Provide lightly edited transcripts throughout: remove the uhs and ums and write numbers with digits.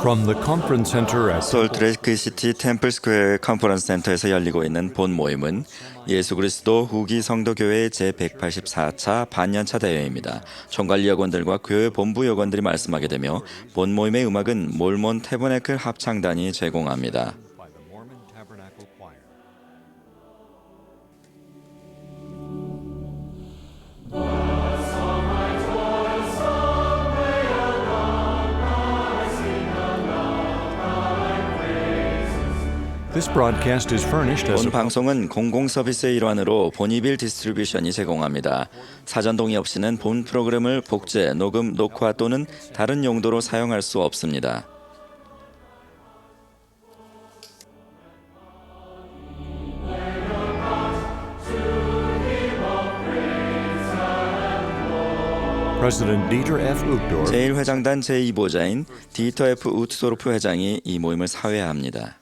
From the conference center at 솔트레이크시티 템플스퀘어 컨퍼런스 센터에서 열리고 있는 본 모임은 예수 그리스도 후기 성도교회 제184차 반년차 대회입니다. 총괄 여건들과 교회 본부 여건들이 말씀하게 되며 본 모임의 음악은 몰몬 태버네클 합창단이 제공합니다. by the Mormon Tabernacle Choir. This broadcast is furnished as 본 a 방송은 공공 서비스의 일환으로 본이빌 디스트리뷰션이 제공합니다. 사전 동의 없이는 본 프로그램을 복제, 녹음, 녹화 또는 다른 용도로 사용할 수 없습니다. President Dieter F. Uchtdorf 제1회장단 제2보좌인 디터 F. 우트도르프 회장이 이 모임을 사회합니다.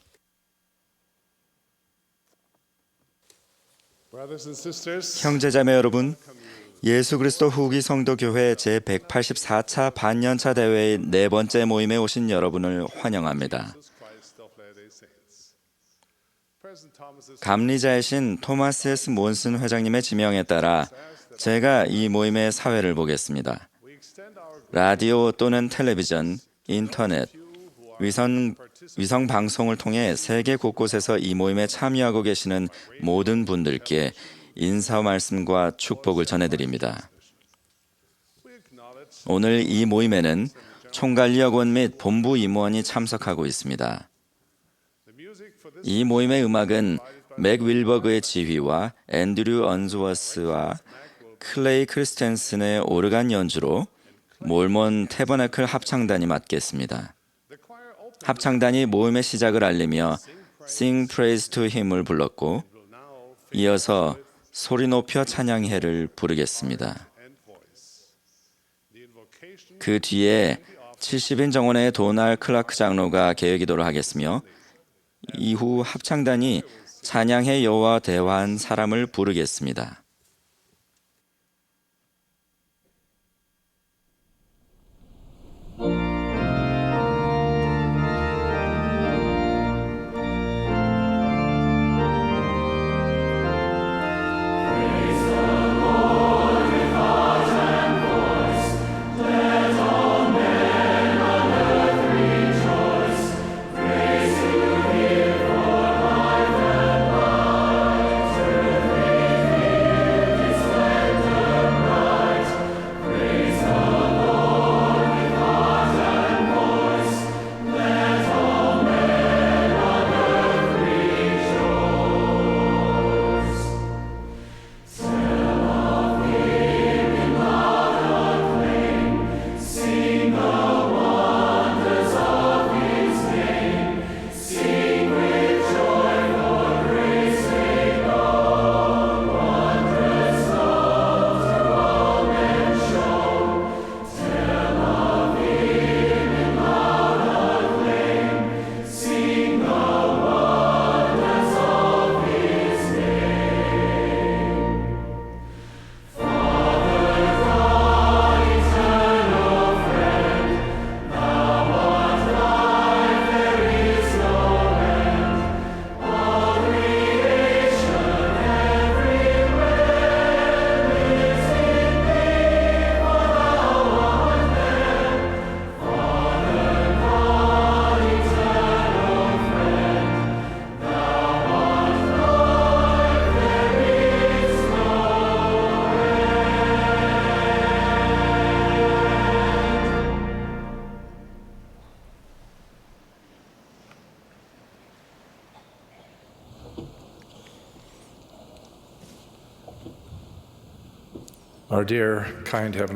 형제자매 여러분, 예수 그리스도 후기 성도교회 제184차 반년차 대회의 네 번째 모임에 오신 여러분을 환영합니다. 감리자이신 토마스 S. 몬슨 회장님의 지명에 따라 제가 이 모임의 사회를 보겠습니다. 라디오 또는 텔레비전, 인터넷, 위성 방송을 통해 세계 곳곳에서 이 모임에 참여하고 계시는 모든 분들께 인사 말씀과 축복을 전해드립니다. 오늘 이 모임에는 총괄여건 및 본부 임원이 참석하고 있습니다. 이 모임의 음악은 맥 윌버그의 지휘와 앤드류 언즈워스와 클레이 크리스텐슨의 오르간 연주로 몰몬 태버네클 합창단이 맡겠습니다. 합창단이 모임의 시작을 알리며 Sing Praise to Him을 불렀고 이어서 소리 높여 찬양해를 부르겠습니다. 그 뒤에 70인 정원의 도날 클라크 장로가 개회기도를 하겠으며 이후 합창단이 찬양해 여호와 대화한 사람을 부르겠습니다.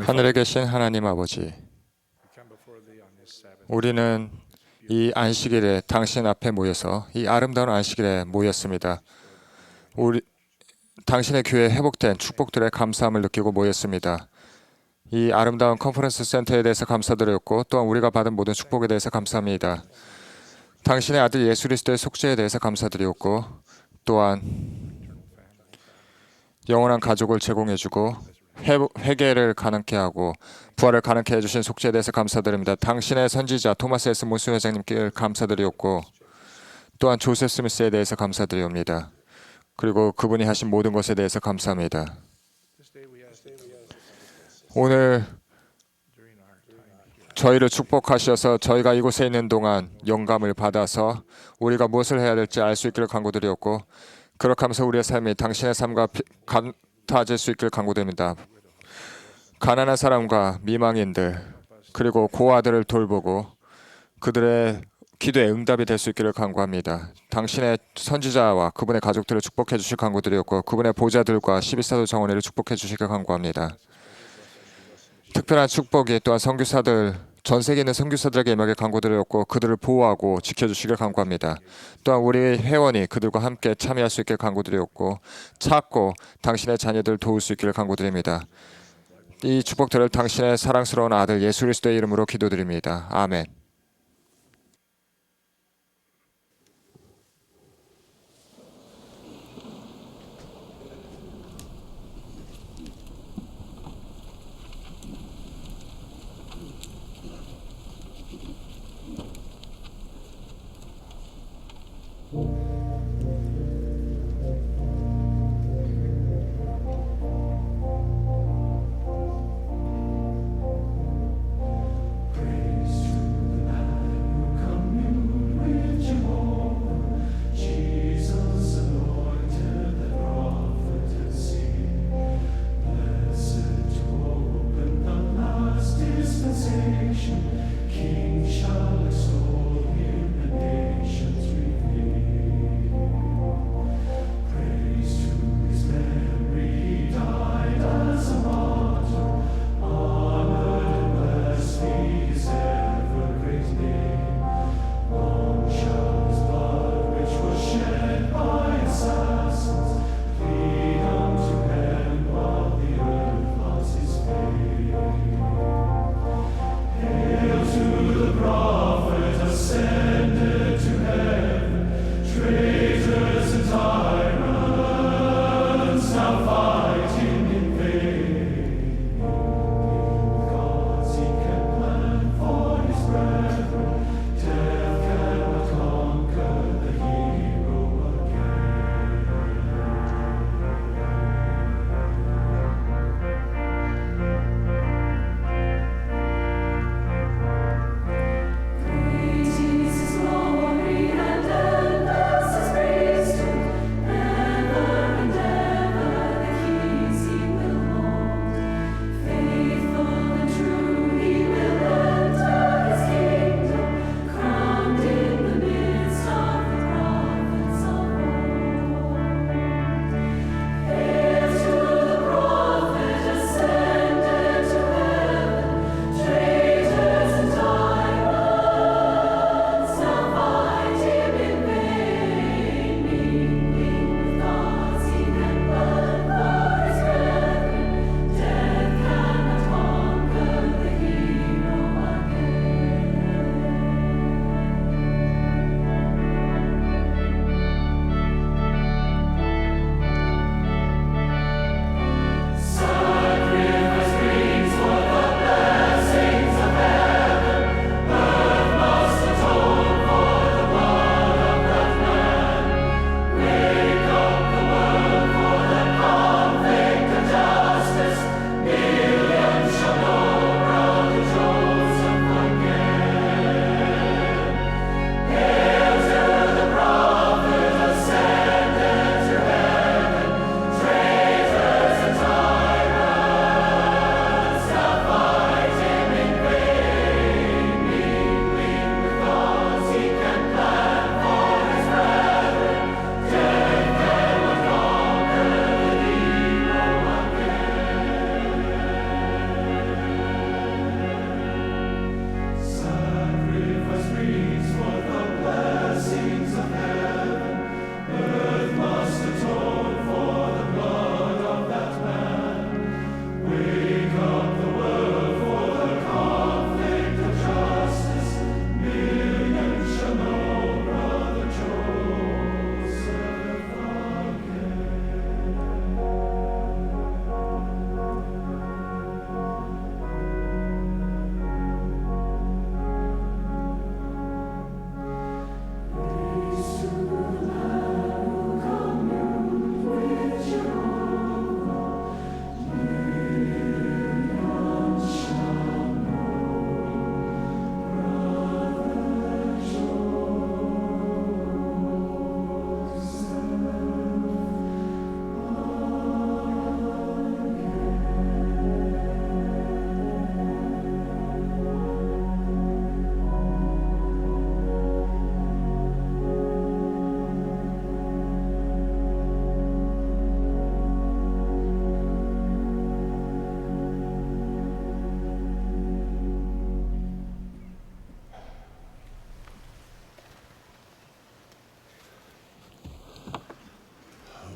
하늘에 계신 하나님 아버지, 우리는 이 안식일에 당신 앞에 모여서 이 아름다운 안식일에 모였습니다. 당신의 교회에 회복된 축복들의 감사함을 느끼고 모였습니다. 이 아름다운 컨퍼런스 센터에 대해서 감사드렸고 또한 우리가 받은 모든 축복에 대해서 감사합니다. 당신의 아들 예수 그리스도의 속죄에 대해서 감사드리었고 또한 영원한 가족을 제공해주고 회개를 가능케 하고 부활을 가능케 해주신 속죄에 대해서 감사드립니다. 당신의 선지자 토마스 S. 몬슨 회장님께 감사드리옵고 또한 조셉 스미스에 대해서 감사드리옵니다. 그리고 그분이 하신 모든 것에 대해서 감사합니다. 오늘 저희를 축복하셔서 저희가 이곳에 있는 동안 영감을 받아서 우리가 무엇을 해야 될지 알 수 있기를 간구드리옵고 그렇게 하면서 우리의 삶이 당신의 삶과 같아질 수 있기를 간구드립니다. 가난한 사람과 미망인들 그리고 고아들을 돌보고 그들의 기도에 응답이 될 수 있기를 간구합니다. 당신의 선지자와 그분의 가족들을 축복해 주실 간구드리옵고 그분의 보좌들과 12사도 정원회를 축복해 주시길 간구합니다. 특별한 축복이 또한 선교사들 전 세계에 있는 선교사들에게 임하게 간구드렸고 그들을 보호하고 지켜주시길 간구합니다. 또한 우리 회원이 그들과 함께 참여할 수 있길 간구드렸고 찾고 당신의 자녀들을 도울 수 있기를 간구드립니다. 이 축복들을 당신의 사랑스러운 아들 예수 그리스도의 이름으로 기도드립니다. 아멘.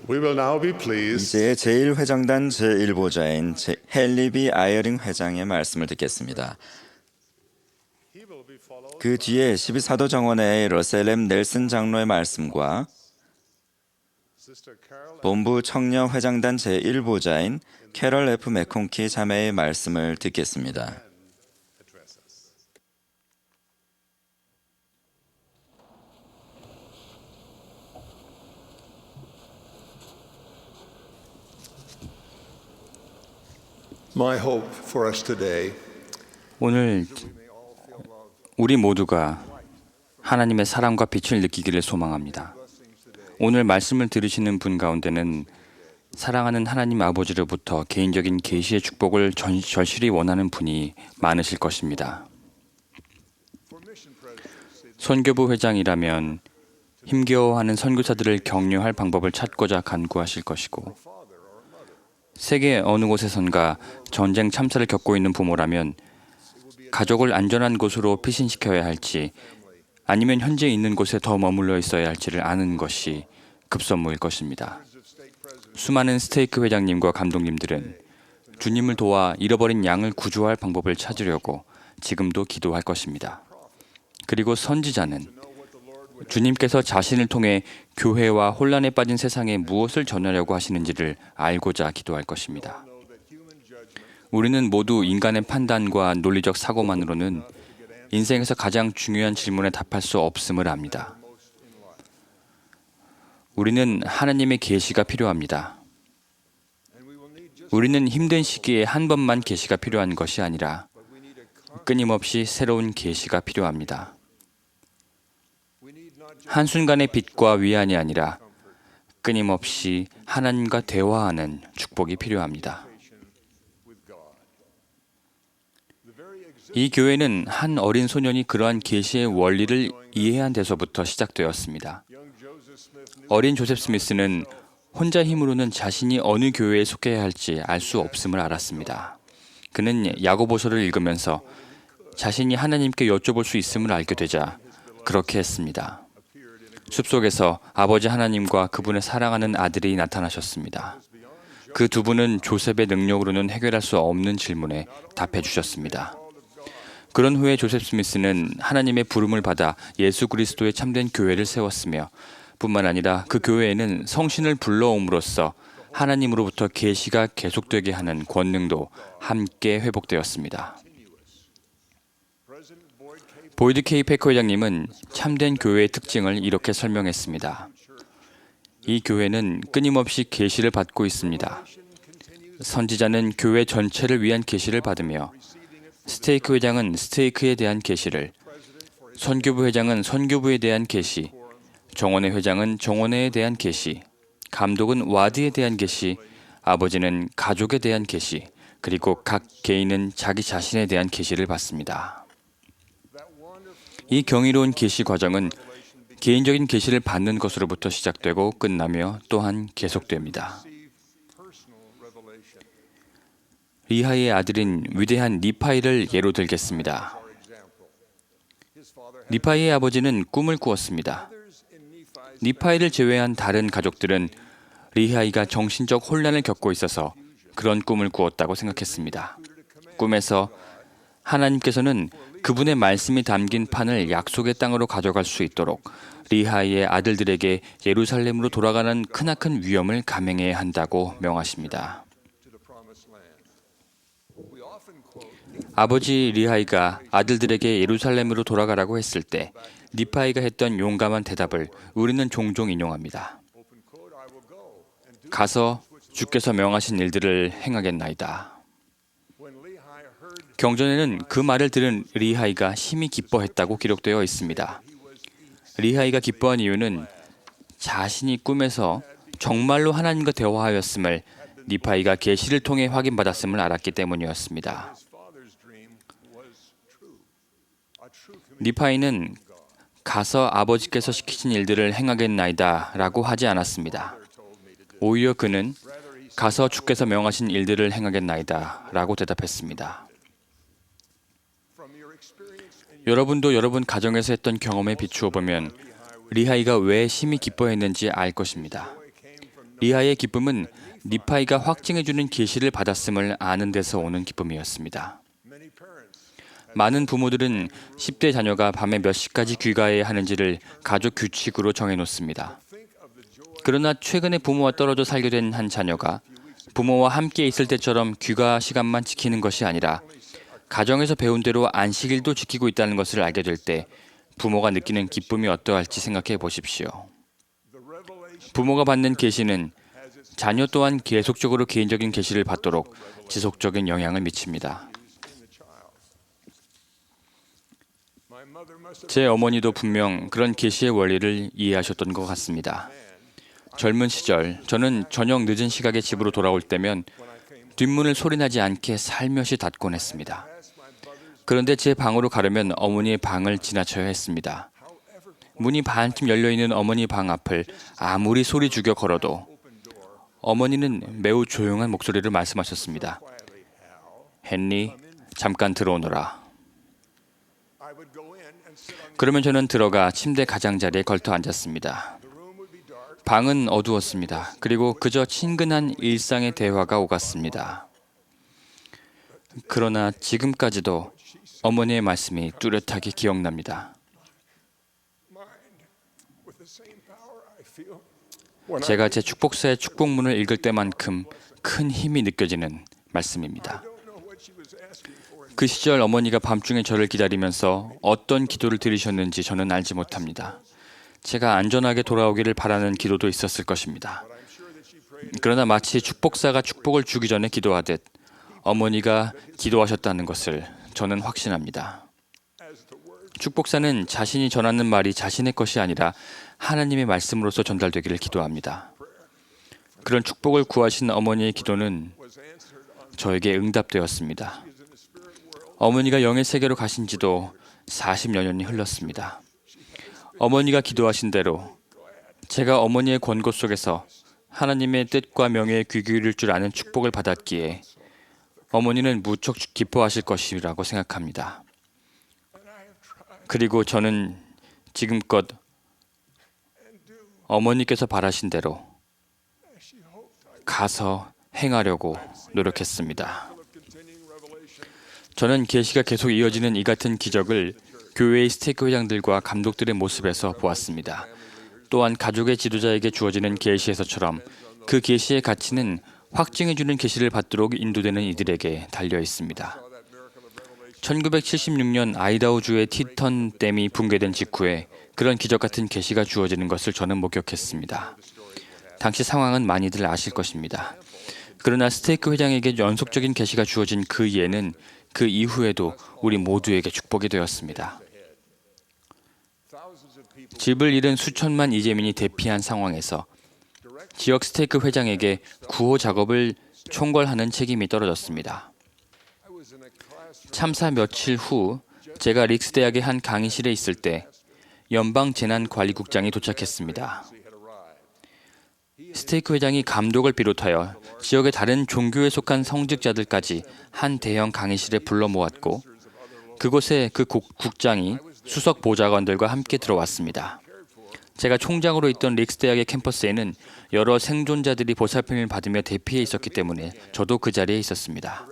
We will now be pleased 이제 제1회장단 제1보좌인 헨리 아이어링 회장의 말씀을 듣겠습니다. he will be followed 그 뒤에 12사도 정원의 러셀 M 넬슨 장로의 말씀과 Sister Carol 본부 청년 회장단 제1보좌인 캐럴 F 맥콘키 자매의 말씀을 듣겠습니다. address us. My hope for us today 오늘 우리 모두가 하나님의 사랑과 빛을 느끼기를 소망합니다. 오늘 말씀을 들으시는 분 가운데는 사랑하는 하나님 아버지로부터 개인적인 계시의 축복을 절실히 원하는 분이 많으실 것입니다. 선교부 회장이라면 힘겨워하는 선교사들을 격려할 방법을 찾고자 간구하실 것이고, 세계 어느 곳에선가 전쟁 참사를 겪고 있는 부모라면 가족을 안전한 곳으로 피신시켜야 할지 아니면 현재 있는 곳에 더 머물러 있어야 할지를 아는 것이 급선무일 것입니다. 수많은 스테이크 회장님과 감독님들은 주님을 도와 잃어버린 양을 구조할 방법을 찾으려고 지금도 기도할 것입니다. 그리고 선지자는 주님께서 자신을 통해 교회와 혼란에 빠진 세상에 무엇을 전하려고 하시는지를 알고자 기도할 것입니다. 우리는 모두 인간의 판단과 논리적 사고만으로는 인생에서 가장 중요한 질문에 답할 수 없음을 압니다. 우리는 하나님의 계시가 필요합니다. 우리는 힘든 시기에 한 번만 계시가 필요한 것이 아니라 끊임없이 새로운 계시가 필요합니다. 한순간의 빛과 위안이 아니라 끊임없이 하나님과 대화하는 축복이 필요합니다. 이 교회는 한 어린 소년이 그러한 계시의 원리를 이해한 데서부터 시작되었습니다. 어린 조셉 스미스는 혼자 힘으로는 자신이 어느 교회에 속해야 할지 알 수 없음을 알았습니다. 그는 야고보서를 읽으면서 자신이 하나님께 여쭤볼 수 있음을 알게 되자 그렇게 했습니다. 숲속에서 아버지 하나님과 그분의 사랑하는 아들이 나타나셨습니다. 그 두 분은 조셉의 능력으로는 해결할 수 없는 질문에 답해 주셨습니다. 그런 후에 조셉 스미스는 하나님의 부름을 받아 예수 그리스도의 참된 교회를 세웠으며 뿐만 아니라 그 교회에는 성신을 불러옴으로써 하나님으로부터 계시가 계속되게 하는 권능도 함께 회복되었습니다. 보이드 K 패커 회장님은 참된 교회의 특징을 이렇게 설명했습니다. 이 교회는 끊임없이 계시를 받고 있습니다. 선지자는 교회 전체를 위한 계시를 받으며 스테이크 회장은 스테이크에 대한 계시를, 선교부 회장은 선교부에 대한 계시, 정원회 회장은 정원회에 대한 계시, 감독은 와드에 대한 계시, 아버지는 가족에 대한 계시, 그리고 각 개인은 자기 자신에 대한 계시를 받습니다. 이 경이로운 계시 과정은 개인적인 계시를 받는 것으로부터 시작되고 끝나며 또한 계속됩니다. 리하이의 아들인 위대한 니파이를 예로 들겠습니다. 니파이의 아버지는 꿈을 꾸었습니다. 니파이를 제외한 다른 가족들은 리하이가 정신적 혼란을 겪고 있어서 그런 꿈을 꾸었다고 생각했습니다. 꿈에서 하나님께서는 그분의 말씀이 담긴 판을 약속의 땅으로 가져갈 수 있도록 리하이의 아들들에게 예루살렘으로 돌아가는 크나큰 위험을 감행해야 한다고 명하십니다. 아버지 리하이가 아들들에게 예루살렘으로 돌아가라고 했을 때 니파이가 했던 용감한 대답을 우리는 종종 인용합니다. 가서 주께서 명하신 일들을 행하겠나이다. 경전에는 그 말을 들은 리하이가 심히 기뻐했다고 기록되어 있습니다. 리하이가 기뻐한 이유는 자신이 꿈에서 정말로 하나님과 대화하였음을 니파이가 계시를 통해 확인받았음을 알았기 때문이었습니다. 니파이는 가서 아버지께서 시키신 일들을 행하겠나이다 라고 하지 않았습니다. 오히려 그는 가서 주께서 명하신 일들을 행하겠나이다 라고 대답했습니다. 여러분도 여러분 가정에서 했던 경험에 비추어 보면 리하이가 왜 심히 기뻐했는지 알 것입니다. 리하의 기쁨은 니파이가 확증해주는 계시를 받았음을 아는 데서 오는 기쁨이었습니다. 많은 부모들은 10대 자녀가 밤에 몇 시까지 귀가해야 하는지를 가족 규칙으로 정해놓습니다. 그러나 최근에 부모와 떨어져 살게 된 한 자녀가 부모와 함께 있을 때처럼 귀가 시간만 지키는 것이 아니라 가정에서 배운 대로 안식일도 지키고 있다는 것을 알게 될 때 부모가 느끼는 기쁨이 어떠할지 생각해 보십시오. 부모가 받는 계시는 자녀 또한 계속적으로 개인적인 계시를 받도록 지속적인 영향을 미칩니다. 제 어머니도 분명 그런 계시의 원리를 이해하셨던 것 같습니다. 젊은 시절 저는 저녁 늦은 시각에 집으로 돌아올 때면 뒷문을 소리나지 않게 살며시 닫곤 했습니다. 그런데 제 방으로 가려면 어머니의 방을 지나쳐야 했습니다. 문이 반쯤 열려있는 어머니 방 앞을 아무리 소리 죽여 걸어도 어머니는 매우 조용한 목소리로 말씀하셨습니다. 헨리, 잠깐 들어오너라. 그러면 저는 들어가 침대 가장자리에 걸터 앉았습니다. 방은 어두웠습니다. 그리고 그저 친근한 일상의 대화가 오갔습니다. 그러나 지금까지도 어머니의 말씀이 뚜렷하게 기억납니다. 제가 제 축복사의 축복문을 읽을 때만큼 큰 힘이 느껴지는 말씀입니다. 그 시절 어머니가 밤중에 저를 기다리면서 어떤 기도를 드리셨는지 저는 알지 못합니다. 제가 안전하게 돌아오기를 바라는 기도도 있었을 것입니다. 그러나 마치 축복사가 축복을 주기 전에 기도하듯 어머니가 기도하셨다는 것을 저는 확신합니다. 축복사는 자신이 전하는 말이 자신의 것이 아니라 하나님의 말씀으로서 전달되기를 기도합니다. 그런 축복을 구하신 어머니의 기도는 저에게 응답되었습니다. 어머니가 영의 세계로 가신 지도 40여 년이 흘렀습니다. 어머니가 기도하신 대로 제가 어머니의 권고 속에서 하나님의 뜻과 명예에 귀 기울일 줄 아는 축복을 받았기에 어머니는 무척 기뻐하실 것이라고 생각합니다. 그리고 저는 지금껏 어머니께서 바라신 대로 가서 행하려고 노력했습니다. 저는 계시가 계속 이어지는 이 같은 기적을 교회의 스테이크 회장들과 감독들의 모습에서 보았습니다. 또한 가족의 지도자에게 주어지는 계시에서처럼 그 계시의 가치는 확증해주는 계시를 받도록 인도되는 이들에게 달려 있습니다. 1976년 아이다호주의 티턴 댐이 붕괴된 직후에 그런 기적 같은 계시가 주어지는 것을 저는 목격했습니다. 당시 상황은 많이들 아실 것입니다. 그러나 스테이크 회장에게 연속적인 계시가 주어진 그 예는 그 이후에도 우리 모두에게 축복이 되었습니다. 집을 잃은 수천만 이재민이 대피한 상황에서 지역 스테이크 회장에게 구호 작업을 총괄하는 책임이 떨어졌습니다. 참사 며칠 후 제가 릭스 대학의 한 강의실에 있을 때 연방재난관리국장이 도착했습니다. 스테이크 회장이 감독을 비롯하여 지역의 다른 종교에 속한 성직자들까지 한 대형 강의실에 불러 모았고 그곳에 그 국장이 수석 보좌관들과 함께 들어왔습니다. 제가 총장으로 있던 릭스 대학의 캠퍼스에는 여러 생존자들이 보살핌을 받으며 대피해 있었기 때문에 저도 그 자리에 있었습니다.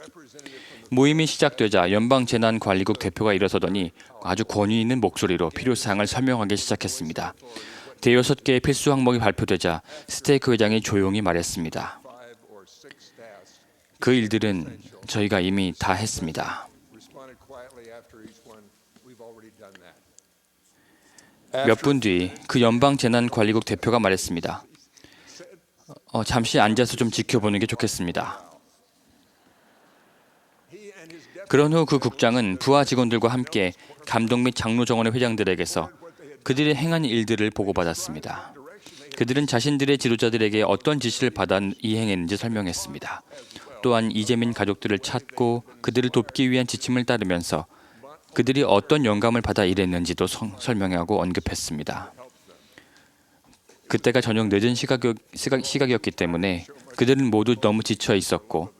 모임이 시작되자 연방재난관리국 대표가 일어서더니 아주 권위 있는 목소리로 필요사항을 설명하기 시작했습니다. 대여섯 개의 필수 항목이 발표되자 스테이크 회장이 조용히 말했습니다. 그 일들은 저희가 이미 다 했습니다. 몇 분 뒤 그 연방재난관리국 대표가 말했습니다. 잠시 앉아서 좀 지켜보는 게 좋겠습니다. 그런 후 그 국장은 부하 직원들과 함께 감독 및 장로 정원의 회장들에게서 그들이 행한 일들을 보고받았습니다. 그들은 자신들의 지도자들에게 어떤 지시를 받아 이행했는지 설명했습니다. 또한 이재민 가족들을 찾고 그들을 돕기 위한 지침을 따르면서 그들이 어떤 영감을 받아 일했는지도 설명하고 언급했습니다. 그때가 저녁 늦은 시각이었기 때문에 그들은 모두 너무 지쳐 있었고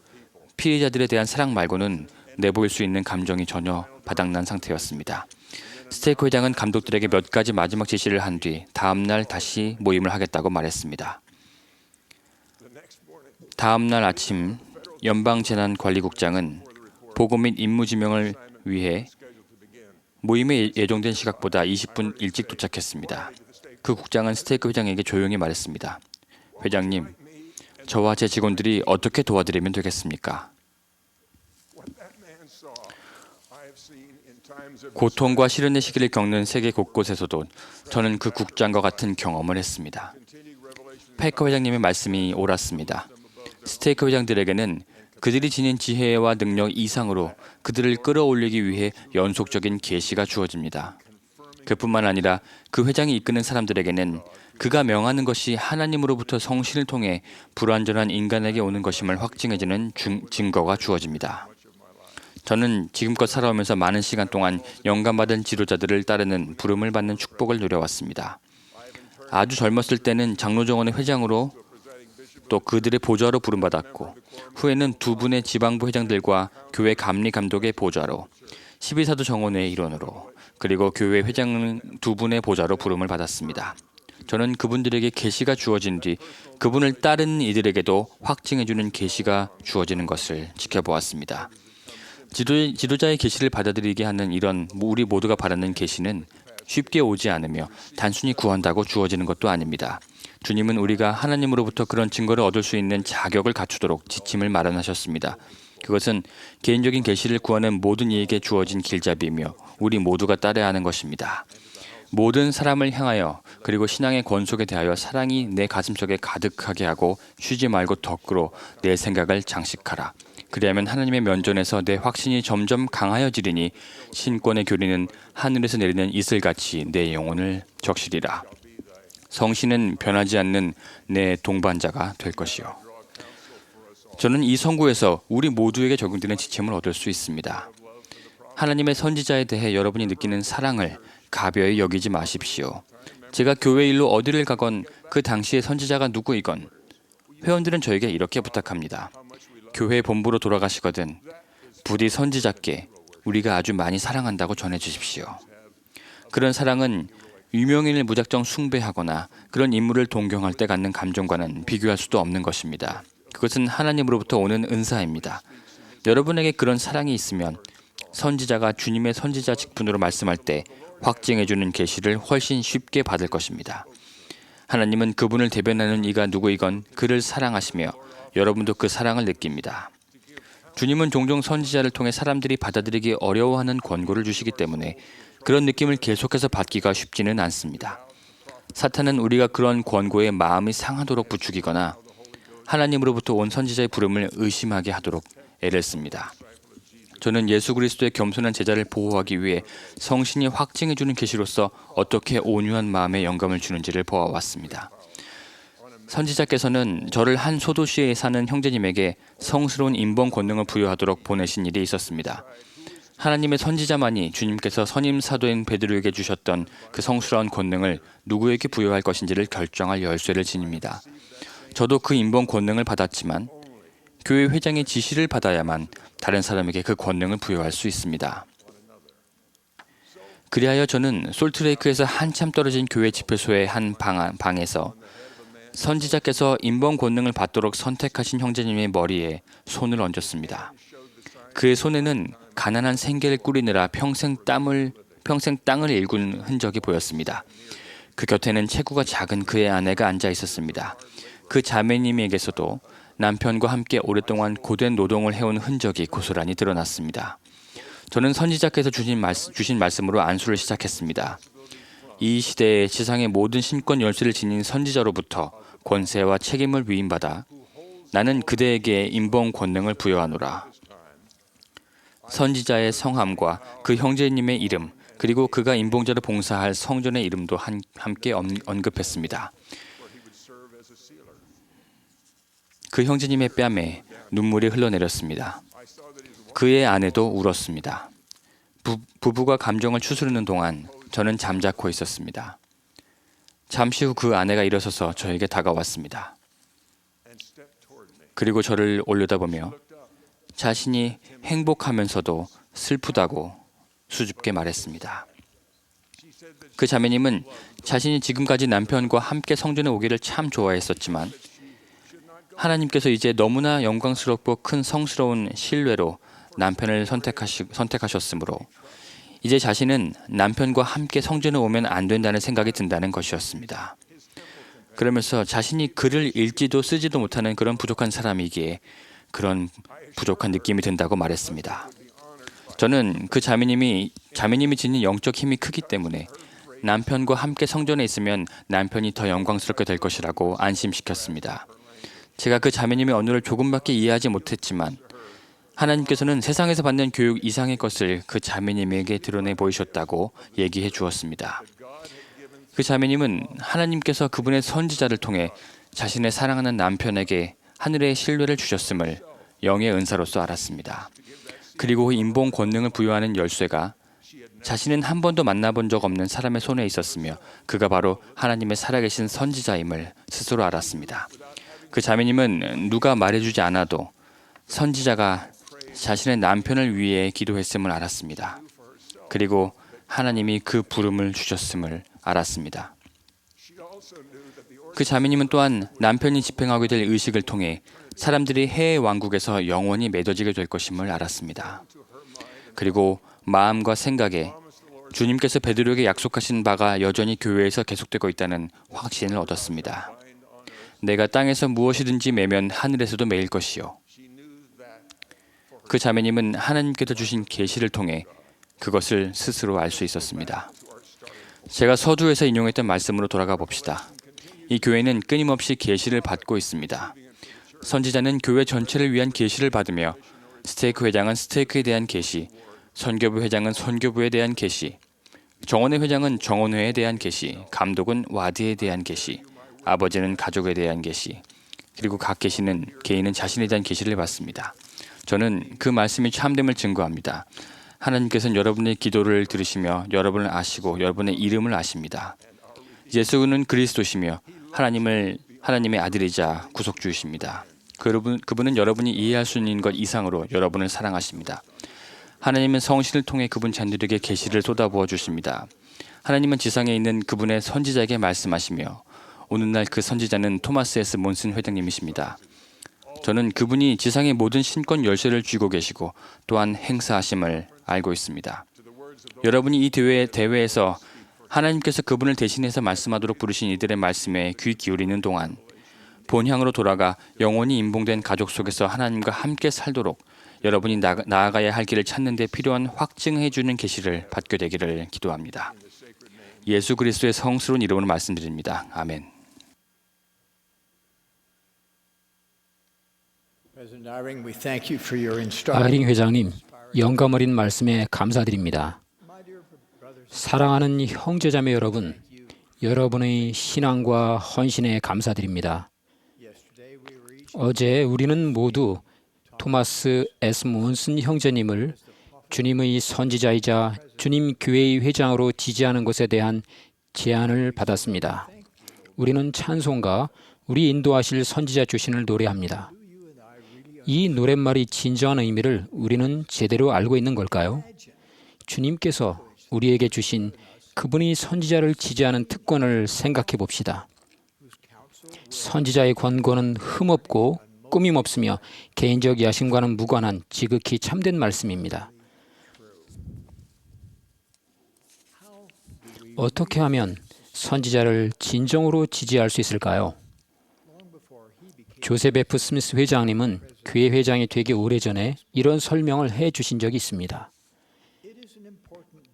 피해자들에 대한 사랑 말고는 내보일 수 있는 감정이 전혀 바닥난 상태였습니다. 스테이크 회장은 감독들에게 몇 가지 마지막 지시를 한 뒤 다음 날 다시 모임을 하겠다고 말했습니다. 다음 날 아침 연방재난관리국장은 보고 및 임무지명을 위해 모임에 예정된 시각보다 20분 일찍 도착했습니다. 그 국장은 스테이크 회장에게 조용히 말했습니다. 회장님, 저와 제 직원들이 어떻게 도와드리면 되겠습니까? 고통과 시련의 시기를 겪는 세계 곳곳에서도 저는 그 국장과 같은 경험을 했습니다. 페이커 회장님의 말씀이 옳았습니다. 스테이크 회장들에게는 그들이 지닌 지혜와 능력 이상으로 그들을 끌어올리기 위해 연속적인 계시가 주어집니다. 그뿐만 아니라 그 회장이 이끄는 사람들에게는 그가 명하는 것이 하나님으로부터 성신을 통해 불완전한 인간에게 오는 것임을 확증해주는 증거가 주어집니다. 저는 지금껏 살아오면서 많은 시간 동안 영감받은 지도자들을 따르는 부름을 받는 축복을 누려왔습니다. 아주 젊었을 때는 장로정원의 회장으로 또 그들의 보좌로 부름받았고 후에는 두 분의 지방부 회장들과 교회 감리 감독의 보좌로 12사도 정원회의 일원으로 그리고 교회 회장 두 분의 보좌로 부름을 받았습니다. 저는 그분들에게 계시가 주어진 뒤 그분을 따르는 이들에게도 확증해주는 계시가 주어지는 것을 지켜보았습니다. 지도자의 계시를 받아들이게 하는 이런 우리 모두가 바라는 계시는 쉽게 오지 않으며 단순히 구한다고 주어지는 것도 아닙니다. 주님은 우리가 하나님으로부터 그런 증거를 얻을 수 있는 자격을 갖추도록 지침을 마련하셨습니다. 그것은 개인적인 계시를 구하는 모든 이에게 주어진 길잡이이며 우리 모두가 따라야 하는 것입니다. 모든 사람을 향하여 그리고 신앙의 권속에 대하여 사랑이 내 가슴속에 가득하게 하고 쉬지 말고 덕으로 내 생각을 장식하라. 그리하면 하나님의 면전에서 내 확신이 점점 강하여지리니 신권의 교리는 하늘에서 내리는 이슬같이 내 영혼을 적시리라. 성신은 변하지 않는 내 동반자가 될 것이요. 저는 이 선구에서 우리 모두에게 적용되는 지침을 얻을 수 있습니다. 하나님의 선지자에 대해 여러분이 느끼는 사랑을 가벼이 여기지 마십시오. 제가 교회 일로 어디를 가건 그 당시의 선지자가 누구이건 회원들은 저에게 이렇게 부탁합니다. 교회 본부로 돌아가시거든 부디 선지자께 우리가 아주 많이 사랑한다고 전해주십시오. 그런 사랑은 유명인을 무작정 숭배하거나 그런 인물을 동경할 때 갖는 감정과는 비교할 수도 없는 것입니다. 그것은 하나님으로부터 오는 은사입니다. 여러분에게 그런 사랑이 있으면 선지자가 주님의 선지자 직분으로 말씀할 때 확증해주는 계시를 훨씬 쉽게 받을 것입니다. 하나님은 그분을 대변하는 이가 누구이건 그를 사랑하시며 여러분도 그 사랑을 느낍니다. 주님은 종종 선지자를 통해 사람들이 받아들이기 어려워하는 권고를 주시기 때문에 그런 느낌을 계속해서 받기가 쉽지는 않습니다. 사탄은 우리가 그런 권고에 마음이 상하도록 부추기거나 하나님으로부터 온 선지자의 부름을 의심하게 하도록 애를 씁니다. 저는 예수 그리스도의 겸손한 제자를 보호하기 위해 성신이 확증해주는 계시로서 어떻게 온유한 마음에 영감을 주는지를 보아왔습니다. 선지자께서는 저를 한 소도시에 사는 형제님에게 성스러운 인본 권능을 부여하도록 보내신 일이 있었습니다. 하나님의 선지자만이 주님께서 선임 사도인 베드로에게 주셨던 그 성스러운 권능을 누구에게 부여할 것인지를 결정할 열쇠를 지닙니다. 저도 그 인본 권능을 받았지만 교회 회장의 지시를 받아야만 다른 사람에게 그 권능을 부여할 수 있습니다. 그리하여 저는 솔트레이크에서 한참 떨어진 교회 집회소의 한 방에서 선지자께서 인본 권능을 받도록 선택하신 형제님의 머리에 손을 얹었습니다. 그의 손에는 가난한 생계를 꾸리느라 평생 땅을 일군 흔적이 보였습니다. 그 곁에는 체구가 작은 그의 아내가 앉아 있었습니다. 그 자매님에게서도 남편과 함께 오랫동안 고된 노동을 해온 흔적이 고스란히 드러났습니다. 저는 선지자께서 주신 말씀으로 안수를 시작했습니다. 이 시대에 지상의 모든 신권 열쇠를 지닌 선지자로부터 권세와 책임을 위임받아 나는 그대에게 인본 권능을 부여하노라. 선지자의 성함과 그 형제님의 이름 그리고 그가 인봉자로 봉사할 성전의 이름도 함께 언급했습니다. 그 형제님의 뺨에 눈물이 흘러내렸습니다. 그의 아내도 울었습니다. 부부가 감정을 추스르는 동안 저는 잠자코 있었습니다. 잠시 후 그 아내가 일어서서 저에게 다가왔습니다. 그리고 저를 올려다보며 자신이 행복하면서도 슬프다고 수줍게 말했습니다. 그 자매님은 자신이 지금까지 남편과 함께 성전에 오기를 참 좋아했었지만 하나님께서 이제 너무나 영광스럽고 큰 성스러운 신뢰로 남편을 선택하셨으므로 이제 자신은 남편과 함께 성전에 오면 안 된다는 생각이 든다는 것이었습니다. 그러면서 자신이 글을 읽지도 쓰지도 못하는 그런 부족한 사람이기에 그런 부족한 느낌이 든다고 말했습니다. 저는 그 자매님이 지닌 영적 힘이 크기 때문에 남편과 함께 성전에 있으면 남편이 더 영광스럽게 될 것이라고 안심시켰습니다. 제가 그 자매님의 언어를 조금밖에 이해하지 못했지만 하나님께서는 세상에서 받는 교육 이상의 것을 그 자매님에게 드러내 보이셨다고 얘기해 주었습니다. 그 자매님은 하나님께서 그분의 선지자를 통해 자신의 사랑하는 남편에게 하늘의 신뢰를 주셨음을 영의 은사로서 알았습니다. 그리고 인본 권능을 부여하는 열쇠가 자신은 한 번도 만나본 적 없는 사람의 손에 있었으며 그가 바로 하나님의 살아계신 선지자임을 스스로 알았습니다. 그 자매님은 누가 말해주지 않아도 선지자가 자신의 남편을 위해 기도했음을 알았습니다. 그리고 하나님이 그 부름을 주셨음을 알았습니다. 그 자매님은 또한 남편이 집행하게 될 의식을 통해 사람들이 해의 왕국에서 영원히 맺어지게 될 것임을 알았습니다. 그리고 마음과 생각에 주님께서 베드로에게 약속하신 바가 여전히 교회에서 계속되고 있다는 확신을 얻었습니다. 내가 땅에서 무엇이든지 매면 하늘에서도 매일 것이요. 그 자매님은 하나님께서 주신 계시를 통해 그것을 스스로 알 수 있었습니다. 제가 서두에서 인용했던 말씀으로 돌아가 봅시다. 이 교회는 끊임없이 계시를 받고 있습니다. 선지자는 교회 전체를 위한 계시를 받으며 스테이크 회장은 스테이크에 대한 계시, 선교부 회장은 선교부에 대한 계시, 정원회 회장은 정원회에 대한 계시, 감독은 와드에 대한 계시, 아버지는 가족에 대한 계시, 그리고 각 계시는 개인은 자신에 대한 계시를 받습니다. 저는 그 말씀이 참됨을 증거합니다. 하나님께서는 여러분의 기도를 들으시며 여러분을 아시고 여러분의 이름을 아십니다. 예수는 그리스도시며 하나님의 아들이자 구속주이십니다. 그분은 여러분이 이해할 수 있는 것 이상으로 여러분을 사랑하십니다. 하나님은 성신을 통해 그분 자녀들에게 계시를 쏟아부어 주십니다. 하나님은 지상에 있는 그분의 선지자에게 말씀하시며 오늘날 그 선지자는 토마스 S. 몬슨 회장님이십니다. 저는 그분이 지상의 모든 신권 열쇠를 쥐고 계시고 또한 행사하심을 알고 있습니다. 여러분이 이 대회에서 하나님께서 그분을 대신해서 말씀하도록 부르신 이들의 말씀에 귀 기울이는 동안 본향으로 돌아가 영원히 임봉된 가족 속에서 하나님과 함께 살도록 여러분이 나아가야 할 길을 찾는 데 필요한 확증해 주는 계시를 받게 되기를 기도합니다. 예수 그리스도의 성스러운 이름으로 말씀드립니다. 아멘. 아이링 회장님, 영감 어린 말씀에 감사드립니다. 사랑하는 형제자매 여러분, 여러분의 신앙과 헌신에 감사드립니다. 어제 우리는 모두 토마스 S. 몬슨 형제님을 주님의 선지자이자 주님 교회의 회장으로 지지하는 것에 대한 제안을 받았습니다. 우리는 찬송가 우리 인도하실 선지자 주신을 노래합니다. 이 노랫말이 진정한 의미를 우리는 제대로 알고 있는 걸까요? 주님께서 우리에게 주신 그분이 선지자를 지지하는 특권을 생각해 봅시다. 선지자의 권고는 흠없고 꾸밈없으며 개인적 야심과는 무관한 지극히 참된 말씀입니다. 어떻게 하면 선지자를 진정으로 지지할 수 있을까요? 조셉 F. 스미스 회장님은 교회 회장이 되기 오래전에 이런 설명을 해 주신 적이 있습니다.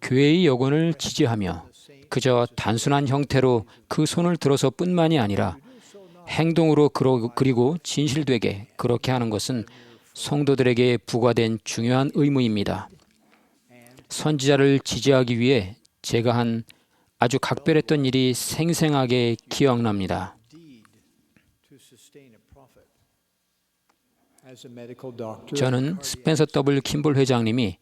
교회의 여건을 지지하며 그저 단순한 형태로 그 손을 들어서 뿐만이 아니라 행동으로 그리고 진실되게 그렇게 하는 것은 성도들에게 부과된 중요한 의무입니다. 선지자를 지지하기 위해 제가 한 아주 각별했던 일이 생생하게 기억납니다. 저는 스펜서 W. 킴볼 회장님이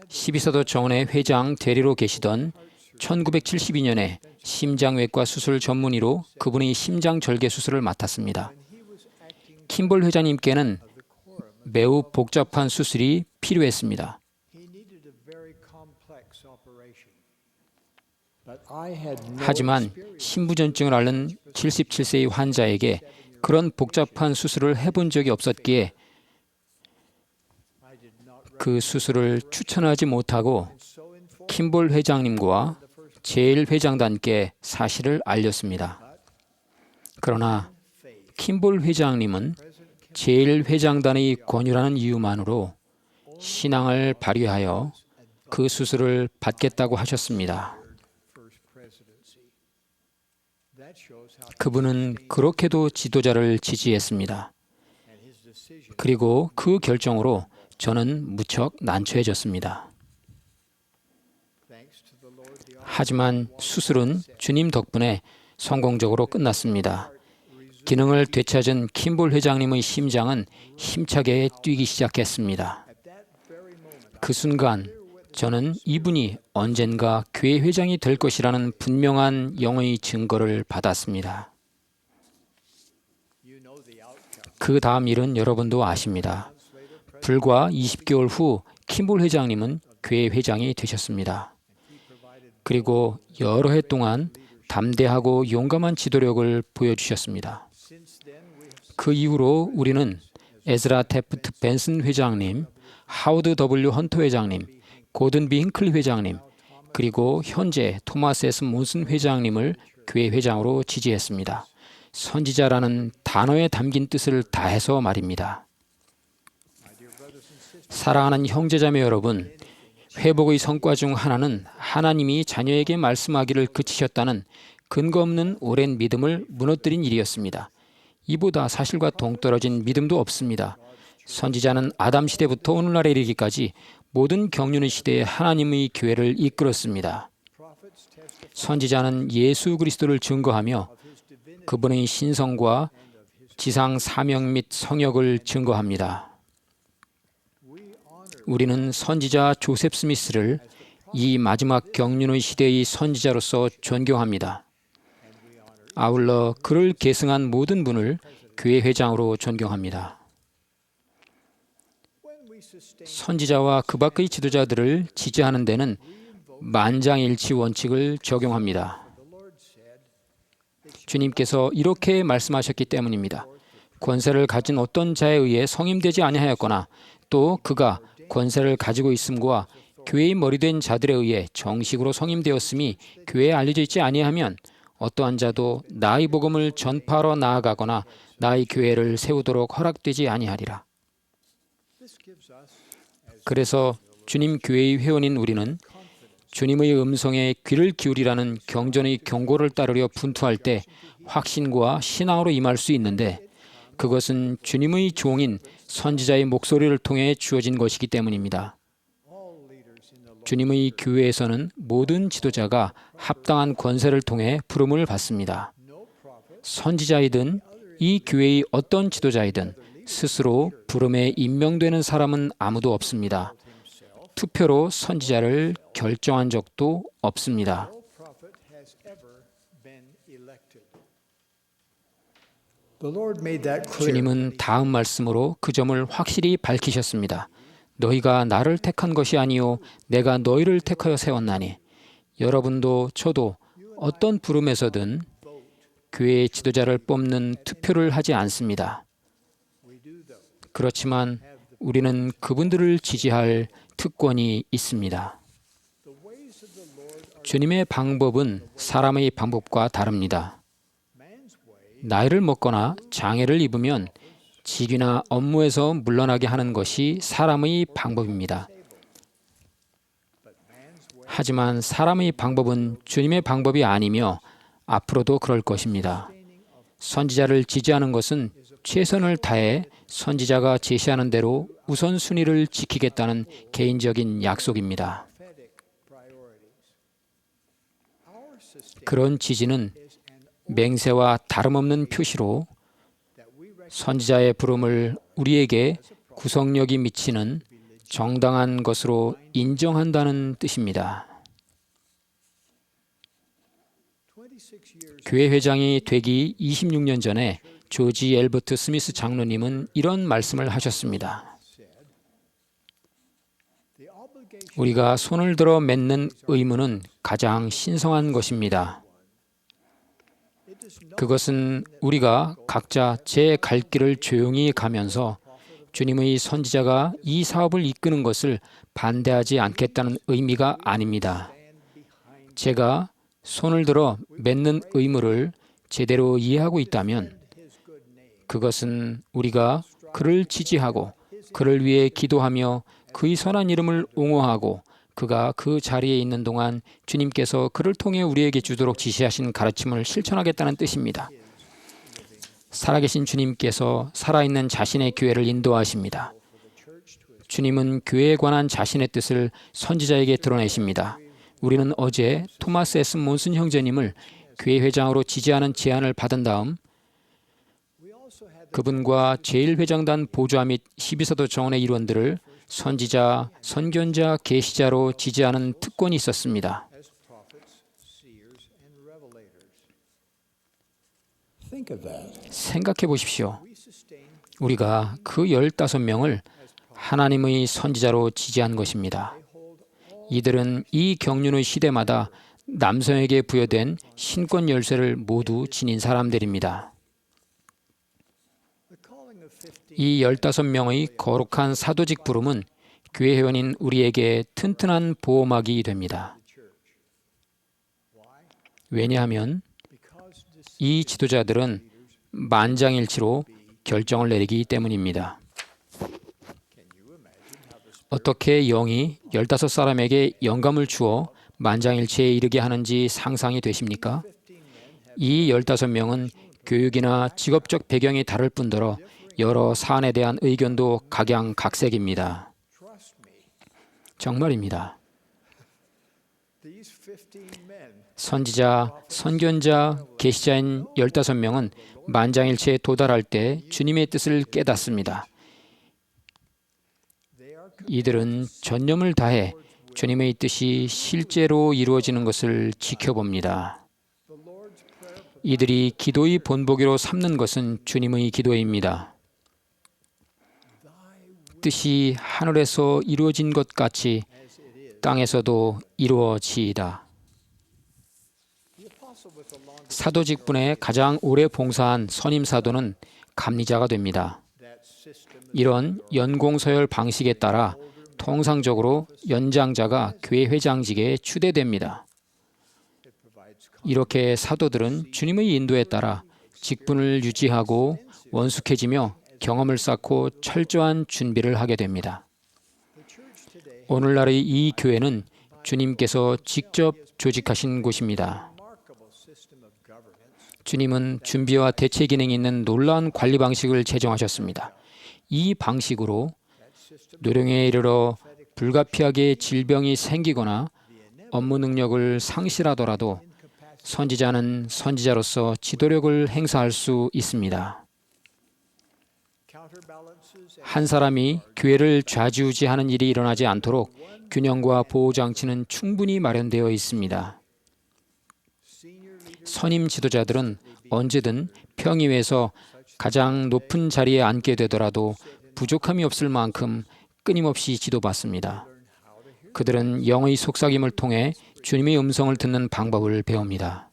12사도 정원의 회장 대리로 계시던 1972년에 심장외과 수술 전문의로 그분의 심장절개 수술을 맡았습니다. 킴볼 회장님께는 매우 복잡한 수술이 필요했습니다. 하지만 신부전증을 앓는 77세의 환자에게 그런 복잡한 수술을 해본 적이 없었기에 그 수술을 추천하지 못하고 킴볼 회장님과 제일 회장단께 사실을 알렸습니다. 그러나 킴볼 회장님은 제일 회장단의 권유라는 이유만으로 신앙을 발휘하여 그 수술을 받겠다고 하셨습니다. 그분은 그렇게도 지도자를 지지했습니다. 그리고 그 결정으로 저는 무척 난처해졌습니다. 하지만 수술은 주님 덕분에 성공적으로 끝났습니다. 기능을 되찾은 킴볼 회장님의 심장은 힘차게 뛰기 시작했습니다. 그 순간 저는 이분이 언젠가 교회 회장이 될 것이라는 분명한 영의 증거를 받았습니다. 그 다음 일은 여러분도 아십니다. 불과 20개월 후 킴볼 회장님은 교회 회장이 되셨습니다. 그리고 여러 해 동안 담대하고 용감한 지도력을 보여주셨습니다. 그 이후로 우리는 에즈라 테프트 벤슨 회장님, 하워드 W 헌터 회장님, 고든 B 힌클리 회장님, 그리고 현재 토마스 S 몬슨 회장님을 교회 회장으로 지지했습니다. 선지자라는 단어에 담긴 뜻을 다해서 말입니다. 사랑하는 형제자매 여러분, 회복의 성과 중 하나는 하나님이 자녀에게 말씀하기를 그치셨다는 근거 없는 오랜 믿음을 무너뜨린 일이었습니다. 이보다 사실과 동떨어진 믿음도 없습니다. 선지자는 아담 시대부터 오늘날에 이르기까지 모든 경륜의 시대에 하나님의 교회를 이끌었습니다. 선지자는 예수 그리스도를 증거하며 그분의 신성과 지상 사명 및 성역을 증거합니다. 우리는 선지자 조셉 스미스를 이 마지막 경륜의 시대의 선지자로서 존경합니다. 아울러 그를 계승한 모든 분을 교회 회장으로 존경합니다. 선지자와 그 밖의 지도자들을 지지하는 데는 만장일치 원칙을 적용합니다. 주님께서 이렇게 말씀하셨기 때문입니다. 권세를 가진 어떤 자에 의해 성임되지 아니하였거나 또 그가 권세를 가지고 있음과 교회의 머리된 자들에 의해 정식으로 성임되었음이 교회에 알려져 있지 아니하면 어떠한 자도 나의 복음을 전파하러 나아가거나 나의 교회를 세우도록 허락되지 아니하리라. 그래서 주님 교회의 회원인 우리는 주님의 음성에 귀를 기울이라는 경전의 경고를 따르려 분투할 때 확신과 신앙으로 임할 수 있는데 그것은 주님의 종인 선지자의 목소리를 통해 주어진 것이기 때문입니다. 주님의 교회에서는 모든 지도자가 합당한 권세를 통해 부름을 받습니다. 선지자이든 이 교회의 어떤 지도자이든 스스로 부름에 임명되는 사람은 아무도 없습니다. 투표로 선지자를 결정한 적도 없습니다. 주님은 다음 말씀으로 그 점을 확실히 밝히셨습니다. 너희가 나를 택한 것이 아니요 내가 너희를 택하여 세웠나니. 여러분도 저도 어떤 부름에서든 교회의 지도자를 뽑는 투표를 하지 않습니다. 그렇지만 우리는 그분들을 지지할 특권이 있습니다. 주님의 방법은 사람의 방법과 다릅니다. 나이를 먹거나 장애를 입으면 직위나 업무에서 물러나게 하는 것이 사람의 방법입니다. 하지만 사람의 방법은 주님의 방법이 아니며 앞으로도 그럴 것입니다. 선지자를 지지하는 것은 최선을 다해 선지자가 제시하는 대로 우선순위를 지키겠다는 개인적인 약속입니다. 그런 지지는 맹세와 다름없는 표시로 선지자의 부름을 우리에게 구속력이 미치는 정당한 것으로 인정한다는 뜻입니다. 교회 회장이 되기 26년 전에 조지 엘버트 스미스 장로님은 이런 말씀을 하셨습니다. 우리가 손을 들어 맺는 의무는 가장 신성한 것입니다. 그것은 우리가 각자 제 갈 길을 조용히 가면서 주님의 선지자가 이 사업을 이끄는 것을 반대하지 않겠다는 의미가 아닙니다. 제가 손을 들어 맺는 의무를 제대로 이해하고 있다면 그것은 우리가 그를 지지하고 그를 위해 기도하며 그의 선한 이름을 옹호하고 그가 그 자리에 있는 동안 주님께서 그를 통해 우리에게 주도록 지시하신 가르침을 실천하겠다는 뜻입니다. 살아계신 주님께서 살아있는 자신의 교회를 인도하십니다. 주님은 교회에 관한 자신의 뜻을 선지자에게 드러내십니다. 우리는 어제 토마스 S. 몬슨 형제님을 교회 회장으로 지지하는 제안을 받은 다음 그분과 제1회장단 보좌 및 12사도 정원의 일원들을 선지자, 선견자, 계시자로 지지하는 특권이 있었습니다. 생각해 보십시오. 우리가 그 15명을 하나님의 선지자로 지지한 것입니다. 이들은 이 경륜의 시대마다 남성에게 부여된 신권 열쇠를 모두 지닌 사람들입니다. 이 15명의 거룩한 사도직 부름은 교회 회원인 우리에게 튼튼한 보호막이 됩니다. 왜냐하면 이 지도자들은 만장일치로 결정을 내리기 때문입니다. 어떻게 영이 15사람에게 영감을 주어 만장일치에 이르게 하는지 상상이 되십니까? 이 15명은 교육이나 직업적 배경이 다를 뿐더러 여러 사안에 대한 의견도 각양각색입니다. 정말입니다. 선지자, 선견자, 계시자인 15명은 만장일치에 도달할 때 주님의 뜻을 깨닫습니다. 이들은 전념을 다해 주님의 뜻이 실제로 이루어지는 것을 지켜봅니다. 이들이 기도의 본보기로 삼는 것은 주님의 기도입니다. 뜻이 하늘에서 이루어진 것 같이 땅에서도 이루어지이다. 사도직분에 가장 오래 봉사한 선임사도는 감리자가 됩니다. 이런 연공서열 방식에 따라 통상적으로 연장자가 교회 회장직에 추대됩니다. 이렇게 사도들은 주님의 인도에 따라 직분을 유지하고 원숙해지며 경험을 쌓고 철저한 준비를 하게 됩니다. 오늘날의 이 교회는 주님께서 직접 조직하신 곳입니다. 주님은 준비와 대체 기능이 있는 놀라운 관리 방식을 제정하셨습니다. 이 방식으로 노령에 이르러 불가피하게 질병이 생기거나 업무 능력을 상실하더라도 선지자는 선지자로서 지도력을 행사할 수 있습니다. 한 사람이 교회를 좌지우지하는 일이 일어나지 않도록 균형과 보호 장치는 충분히 마련되어 있습니다. 선임 지도자들은 언제든 평의회에서 가장 높은 자리에 앉게 되더라도 부족함이 없을 만큼 끊임없이 지도받습니다. 그들은 영의 속삭임을 통해 주님의 음성을 듣는 방법을 배웁니다.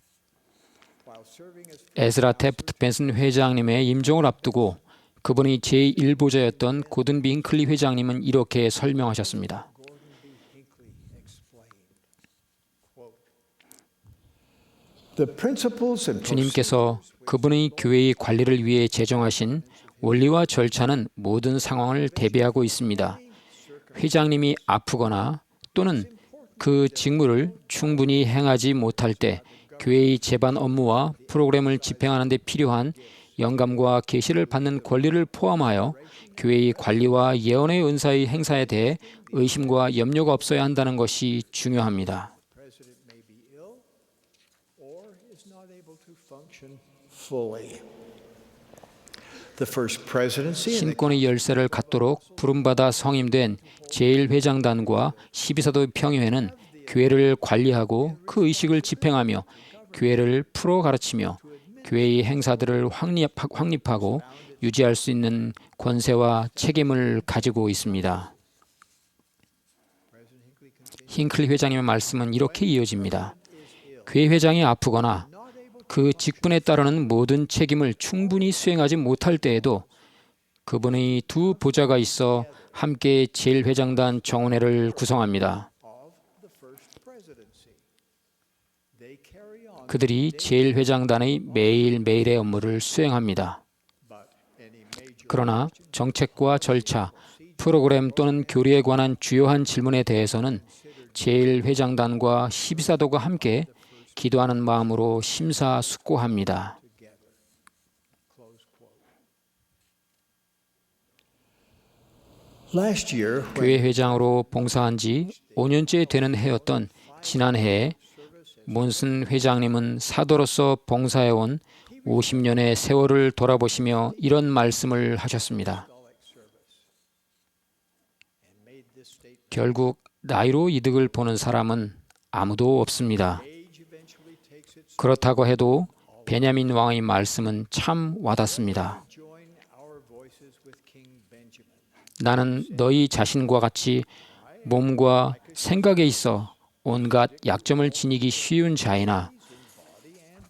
에즈라 테프트 벤슨 회장님의 임종을 앞두고 그분이 제1보좌였던 고든 비 힌클리 회장님은 이렇게 설명하셨습니다. 주님께서 그분의 교회의 관리를 위해 제정하신 원리와 절차는 모든 상황을 대비하고 있습니다. 회장님이 아프거나 또는 그 직무를 충분히 행하지 못할 때 교회의 제반 업무와 프로그램을 집행하는 데 필요한 영감과 계시를 받는 권리를 포함하여 교회의 관리와 예언의 은사의 행사에 대해 의심과 염려가 없어야 한다는 것이 중요합니다. 신권의 열쇠를 갖도록 부름받아 성임된 제1회장단과 12사도 평의회는 교회를 관리하고 그 의식을 집행하며 교회를 풀어 가르치며 교회의 행사들을 확립하고 유지할 수 있는 권세와 책임을 가지고 있습니다. 힌클리 회장님의 말씀은 이렇게 이어집니다. 교회 회장이 아프거나 그 직분에 따르는 모든 책임을 충분히 수행하지 못할 때에도 그분의 두 보좌가 있어 함께 제1회장단 정원회를 구성합니다. 그들이 제1회장단의 매일매일의 업무를 수행합니다. 그러나 정책과 절차, 프로그램 또는 교리에 관한 주요한 질문에 대해서는 제1회장단과 12사도가 함께 기도하는 마음으로 심사숙고합니다. Last year, 교회 회장으로 봉사한 지 5년째 되는 해였던 지난해에 몬슨 회장님은 사도로서 봉사해온 50년의 세월을 돌아보시며 이런 말씀을 하셨습니다. 결국 나이로 이득을 보는 사람은 아무도 없습니다. 그렇다고 해도 베냐민 왕의 말씀은 참 와닿습니다. 나는 너희 자신과 같이 몸과 생각에 있어 온갖 약점을 지니기 쉬운 자이나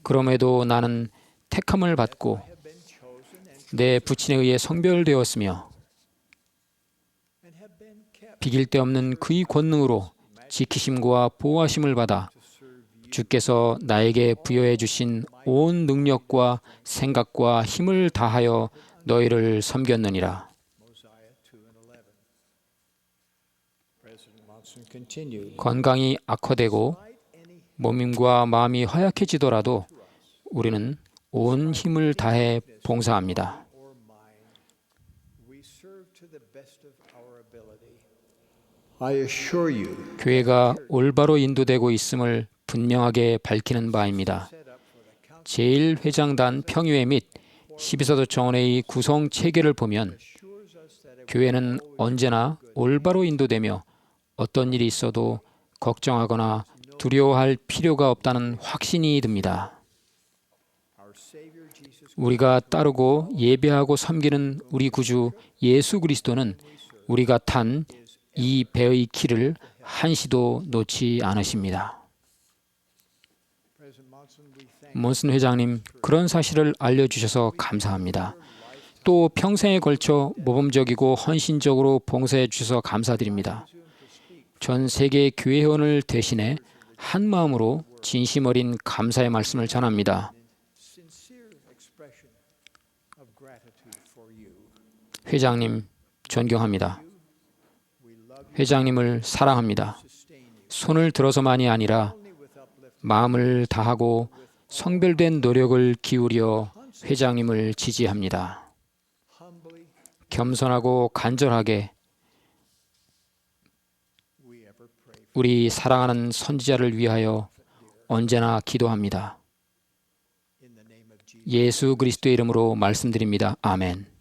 그럼에도 나는 택함을 받고 내 부친에 의해 성별되었으며 비길 데 없는 그의 권능으로 지키심과 보호하심을 받아 주께서 나에게 부여해 주신 온 능력과 생각과 힘을 다하여 너희를 섬겼느니라. 건강이 악화되고 몸과 마음이 허약해지더라도 우리는 온 힘을 다해 봉사합니다. I assure you, 교회가 올바로 인도되고 있음을 분명하게 밝히는 바입니다. 제1회장단 평의회 및 12사도 정원회의 구성 체계를 보면 교회는 언제나 올바로 인도되며 어떤 일이 있어도 걱정하거나 두려워할 필요가 없다는 확신이 듭니다. 우리가 따르고 예배하고 섬기는 우리 구주 예수 그리스도는 우리가 탄 이 배의 키를 한시도 놓지 않으십니다. 몬슨 회장님, 그런 사실을 알려주셔서 감사합니다. 또 평생에 걸쳐 모범적이고 헌신적으로 봉사해 주셔서 감사드립니다. 전 세계 교회 회원을 대신해 한 마음으로 진심 어린 감사의 말씀을 전합니다. 회장님, 존경합니다. 회장님을 사랑합니다. 손을 들어서만이 아니라 마음을 다하고 성별된 노력을 기울여 회장님을 지지합니다. 겸손하고 간절하게 우리 사랑하는 선지자를 위하여 언제나 기도합니다. 예수 그리스도의 이름으로 말씀드립니다. 아멘.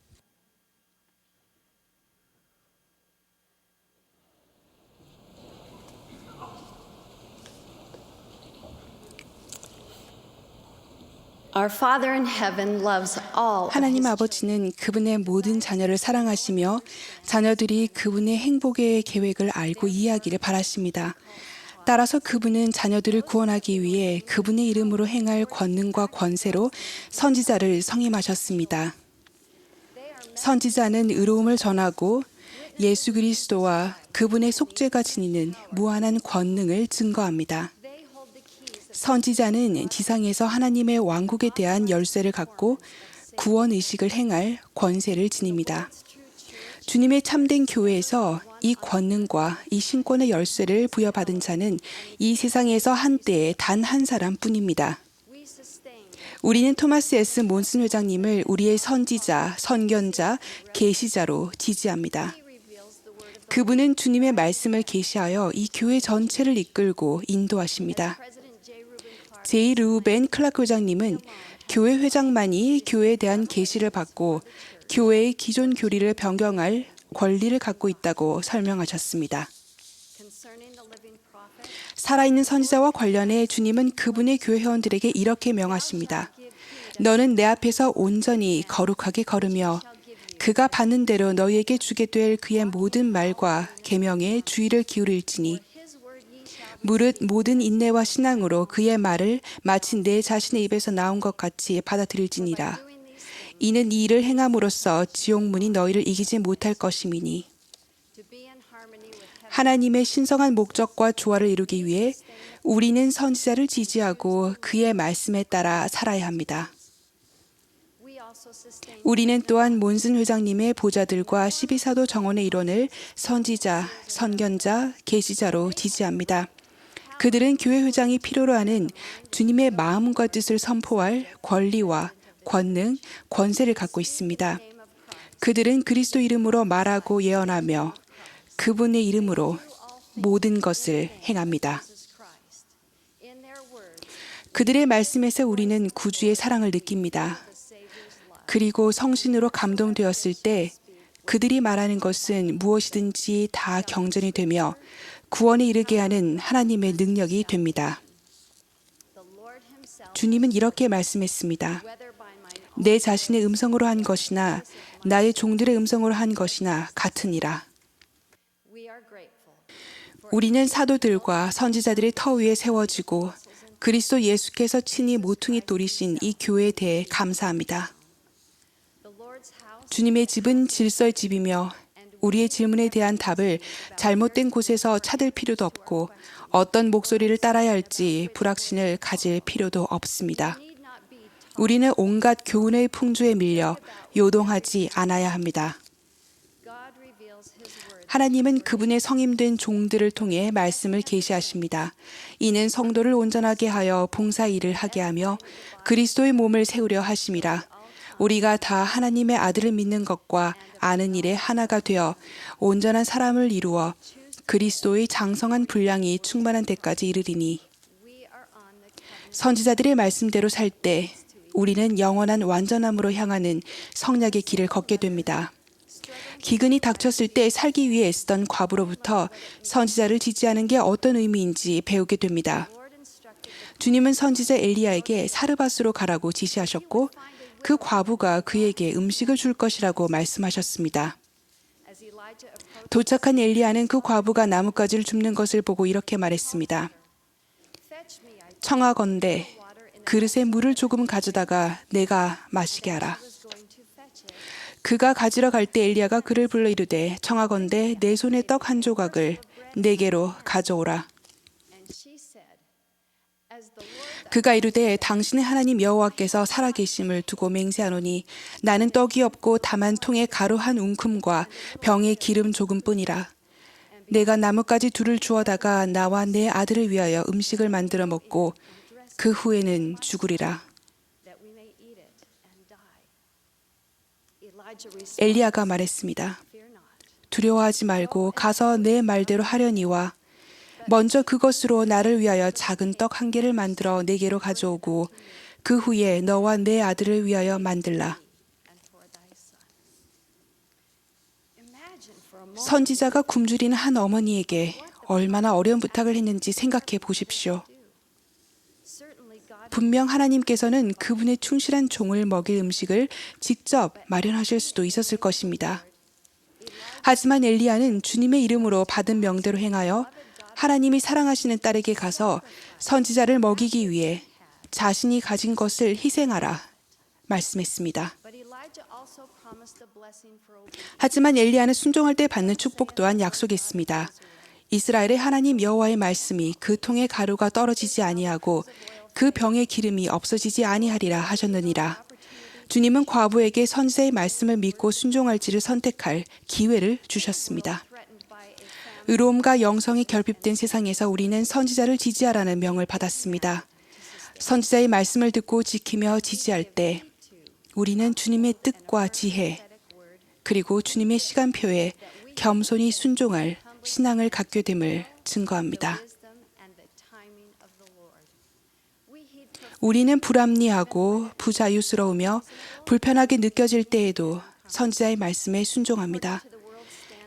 Our Father in heaven loves all of 하나님 his 아버지는 그분의 모든 자녀를 사랑하시며 자녀들이 그분의 행복의 계획을 알고 이해하기를 바라십니다. 따라서 그분은 자녀들을 구원하기 위해 그분의 이름으로 행할 권능과 권세로 선지자를 성임하셨습니다. 선지자는 의로움을 전하고 예수 그리스도와 그분의 속죄가 지니는 무한한 권능을 증거합니다. 선지자는 지상에서 하나님의 왕국에 대한 열쇠를 갖고 구원 의식을 행할 권세를 지닙니다. 주님의 참된 교회에서 이 권능과 이 신권의 열쇠를 부여받은 자는 이 세상에서 한때에 단 한 사람뿐입니다. 우리는 토마스 S. 몬슨 회장님을 우리의 선지자, 선견자, 계시자로 지지합니다. 그분은 주님의 말씀을 계시하여 이 교회 전체를 이끌고 인도하십니다. 제이 르우벤 클라크 회장님은 교회 회장만이 교회에 대한 계시를 받고 교회의 기존 교리를 변경할 권리를 갖고 있다고 설명하셨습니다. 살아있는 선지자와 관련해 주님은 그분의 교회 회원들에게 이렇게 명하십니다. 너는 내 앞에서 온전히 거룩하게 걸으며 그가 받는 대로 너희에게 주게 될 그의 모든 말과 계명에 주의를 기울일지니 무릇 모든 인내와 신앙으로 그의 말을 마치 내 자신의 입에서 나온 것 같이 받아들일지니라. 이는 이 일을 행함으로써 지옥문이 너희를 이기지 못할 것임이니. 하나님의 신성한 목적과 조화를 이루기 위해 우리는 선지자를 지지하고 그의 말씀에 따라 살아야 합니다. 우리는 또한 몬슨 회장님의 보좌들과 12사도 정원의 일원을 선지자, 선견자, 계시자로 지지합니다. 그들은 교회 회장이 필요로 하는 주님의 마음과 뜻을 선포할 권리와 권능, 권세를 갖고 있습니다. 그들은 그리스도 이름으로 말하고 예언하며 그분의 이름으로 모든 것을 행합니다. 그들의 말씀에서 우리는 구주의 사랑을 느낍니다. 그리고 성신으로 감동되었을 때 그들이 말하는 것은 무엇이든지 다 경전이 되며 구원에 이르게 하는 하나님의 능력이 됩니다. 주님은 이렇게 말씀했습니다. 내 자신의 음성으로 한 것이나 나의 종들의 음성으로 한 것이나 같으니라. 우리는 사도들과 선지자들의 터 위에 세워지고 그리스도 예수께서 친히 모퉁이 돌이신 이 교회에 대해 감사합니다. 주님의 집은 질서의 집이며 우리의 질문에 대한 답을 잘못된 곳에서 찾을 필요도 없고 어떤 목소리를 따라야 할지 불확신을 가질 필요도 없습니다. 우리는 온갖 교훈의 풍조에 밀려 요동하지 않아야 합니다. 하나님은 그분의 성임된 종들을 통해 말씀을 계시하십니다. 이는 성도를 온전하게 하여 봉사 일을 하게 하며 그리스도의 몸을 세우려 하심이라. 우리가 다 하나님의 아들을 믿는 것과 아는 일에 하나가 되어 온전한 사람을 이루어 그리스도의 장성한 분량이 충만한 데까지 이르리니. 선지자들의 말씀대로 살 때 우리는 영원한 완전함으로 향하는 성약의 길을 걷게 됩니다. 기근이 닥쳤을 때 살기 위해 애쓰던 과부로부터 선지자를 지지하는 게 어떤 의미인지 배우게 됩니다. 주님은 선지자 엘리야에게 사르밧으로 가라고 지시하셨고 그 과부가 그에게 음식을 줄 것이라고 말씀하셨습니다. 도착한 엘리야는 그 과부가 나뭇가지를 줍는 것을 보고 이렇게 말했습니다. 청하건대 그릇에 물을 조금 가져다가 내가 마시게 하라. 그가 가지러 갈 때 엘리야가 그를 불러 이르되 청하건대 내 손에 떡 한 조각을 내게로 가져오라. 그가 이르되 당신의 하나님 여호와께서 살아계심을 두고 맹세하노니 나는 떡이 없고 다만 통에 가루 한 웅큼과 병에 기름 조금뿐이라. 내가 나뭇가지 둘을 주워다가 나와 내 아들을 위하여 음식을 만들어 먹고 그 후에는 죽으리라. 엘리야가 말했습니다. 두려워하지 말고 가서 내 말대로 하려니와 먼저 그것으로 나를 위하여 작은 떡 한 개를 만들어 내게로 가져오고 그 후에 너와 내 아들을 위하여 만들라. 선지자가 굶주리는 한 어머니에게 얼마나 어려운 부탁을 했는지 생각해 보십시오. 분명 하나님께서는 그분의 충실한 종을 먹일 음식을 직접 마련하실 수도 있었을 것입니다. 하지만 엘리야는 주님의 이름으로 받은 명대로 행하여 하나님이 사랑하시는 딸에게 가서 선지자를 먹이기 위해 자신이 가진 것을 희생하라 말씀했습니다. 하지만 엘리야는 순종할 때 받는 축복 또한 약속했습니다. 이스라엘의 하나님 여호와의 말씀이 그 통에 가루가 떨어지지 아니하고 그 병의 기름이 없어지지 아니하리라 하셨느니라. 주님은 과부에게 선지자의 말씀을 믿고 순종할지를 선택할 기회를 주셨습니다. 의로움과 영성이 결핍된 세상에서 우리는 선지자를 지지하라는 명을 받았습니다. 선지자의 말씀을 듣고 지키며 지지할 때 우리는 주님의 뜻과 지혜 그리고 주님의 시간표에 겸손히 순종할 신앙을 갖게 됨을 증거합니다. 우리는 불합리하고 부자유스러우며 불편하게 느껴질 때에도 선지자의 말씀에 순종합니다.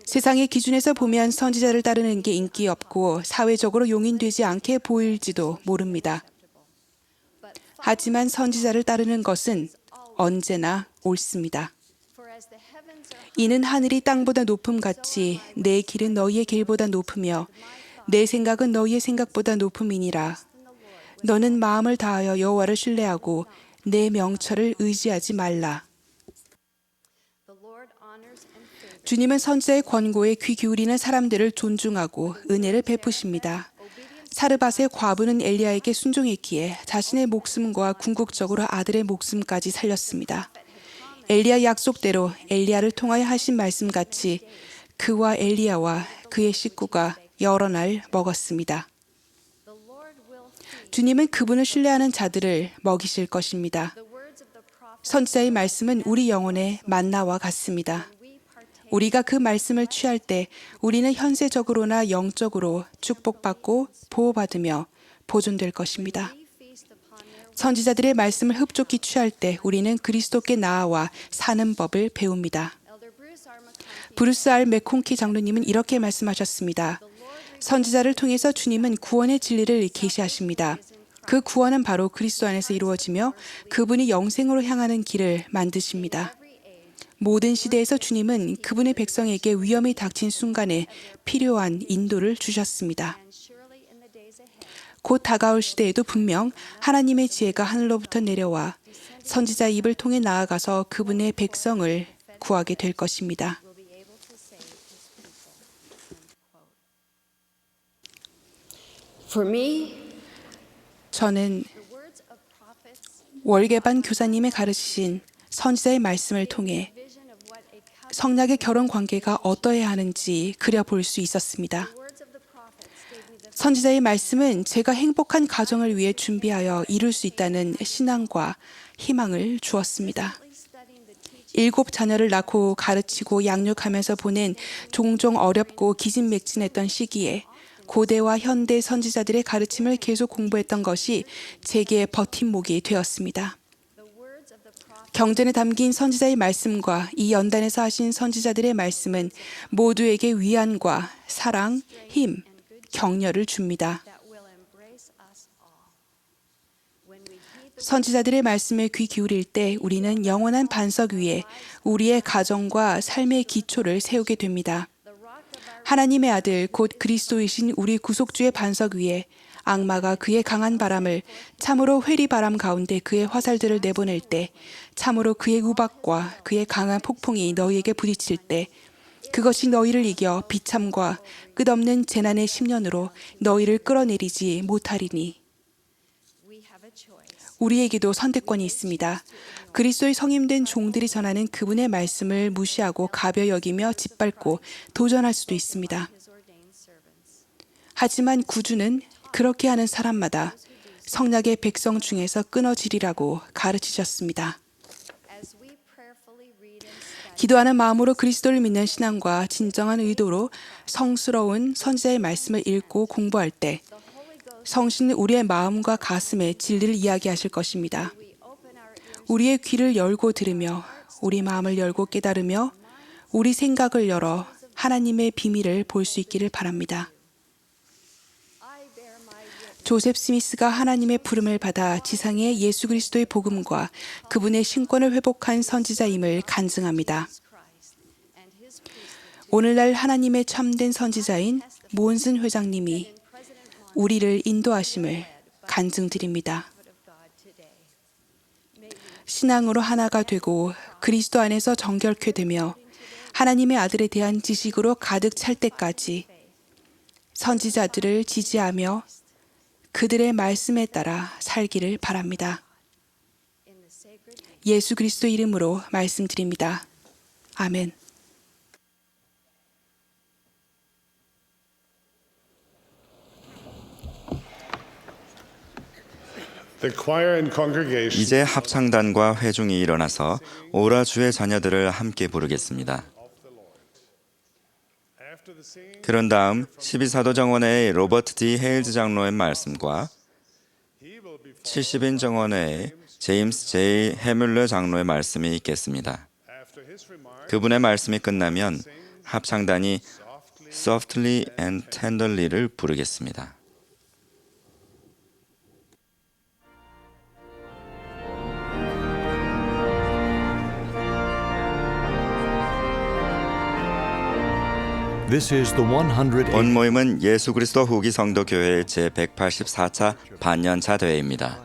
세상의 기준에서 보면 선지자를 따르는 게 인기 없고 사회적으로 용인되지 않게 보일지도 모릅니다. 하지만 선지자를 따르는 것은 언제나 옳습니다. 이는 하늘이 땅보다 높음 같이 내 길은 너희의 길보다 높으며 내 생각은 너희의 생각보다 높음이니라. 너는 마음을 다하여 여호와를 신뢰하고 내 명철을 의지하지 말라. 주님은 선지자의 권고에 귀 기울이는 사람들을 존중하고 은혜를 베푸십니다. 사르밧의 과부는 엘리야에게 순종했기에 자신의 목숨과 궁극적으로 아들의 목숨까지 살렸습니다. 엘리야 약속대로 엘리야를 통하여 하신 말씀같이 그와 엘리야와 그의 식구가 여러 날 먹었습니다. 주님은 그분을 신뢰하는 자들을 먹이실 것입니다. 선지자의 말씀은 우리 영혼의 만나와 같습니다. 우리가 그 말씀을 취할 때 우리는 현세적으로나 영적으로 축복받고 보호받으며 보존될 것입니다. 선지자들의 말씀을 흡족히 취할 때 우리는 그리스도께 나아와 사는 법을 배웁니다. 브루스 R. 맥콩키 장로님은 이렇게 말씀하셨습니다. 선지자를 통해서 주님은 구원의 진리를 계시하십니다. 그 구원은 바로 그리스도 안에서 이루어지며 그분이 영생으로 향하는 길을 만드십니다. 모든 시대에서 주님은 그분의 백성에게 위험이 닥친 순간에 필요한 인도를 주셨습니다. 곧 다가올 시대에도 분명 하나님의 지혜가 하늘로부터 내려와 선지자의 입을 통해 나아가서 그분의 백성을 구하게 될 것입니다. For me, 저는 월계반 교사님의 가르치신 선지자의 말씀을 통해 성략의 결혼 관계가 어떠해야 하는지 그려볼 수 있었습니다. 선지자의 말씀은 제가 행복한 가정을 위해 준비하여 이룰 수 있다는 신앙과 희망을 주었습니다. 7 자녀를 낳고 가르치고 양육하면서 보낸 종종 어렵고 기진맥진했던 시기에 고대와 현대 선지자들의 가르침을 계속 공부했던 것이 제게 버팀목이 되었습니다. 경전에 담긴 선지자의 말씀과 이 연단에서 하신 선지자들의 말씀은 모두에게 위안과 사랑, 힘, 격려를 줍니다. 선지자들의 말씀에 귀 기울일 때 우리는 영원한 반석 위에 우리의 가정과 삶의 기초를 세우게 됩니다. 하나님의 아들 곧 그리스도이신 우리 구속주의 반석 위에 악마가 그의 강한 바람을 참으로 회리바람 가운데 그의 화살들을 내보낼 때 참으로 그의 우박과 그의 강한 폭풍이 너희에게 부딪힐 때 그것이 너희를 이겨 비참과 끝없는 재난의 10년으로 너희를 끌어내리지 못하리니 우리에게도 선택권이 있습니다. 그리스도의 성임된 종들이 전하는 그분의 말씀을 무시하고 가벼이 여기며 짓밟고 도전할 수도 있습니다. 하지만 구주는 그렇게 하는 사람마다 성략의 백성 중에서 끊어지리라고 가르치셨습니다. 기도하는 마음으로 그리스도를 믿는 신앙과 진정한 의도로 성스러운 선지자의 말씀을 읽고 공부할 때 성신은 우리의 마음과 가슴에 진리를 이야기하실 것입니다. 우리의 귀를 열고 들으며 우리 마음을 열고 깨달으며 우리 생각을 열어 하나님의 비밀을 볼 수 있기를 바랍니다. 조셉 스미스가 하나님의 부름을 받아 지상의 예수 그리스도의 복음과 그분의 신권을 회복한 선지자임을 간증합니다. 오늘날 하나님의 참된 선지자인 모은슨 회장님이 우리를 인도하심을 간증드립니다. 신앙으로 하나가 되고 그리스도 안에서 정결케 되며 하나님의 아들에 대한 지식으로 가득 찰 때까지 선지자들을 지지하며 그들의 말씀에 따라 살기를 바랍니다. 예수 그리스도 이름으로 말씀드립니다. 아멘. The choir and congregation 이제 합창단과 회중이 일어나서 오라 주의 자녀들을 함께 부르겠습니다. 그런 다음 12사도 정원회의 로버트 D. 헤일즈 장로의 말씀과 70인 정원회의 제임스 J. 해뮬러 장로의 말씀이 있겠습니다. 그분의 말씀이 끝나면 합창단이 Softly and Tenderly를 부르겠습니다. This is the 108th 본 모임은 예수 그리스도 후기 성도 교회 제 184차 반년차 대회입니다.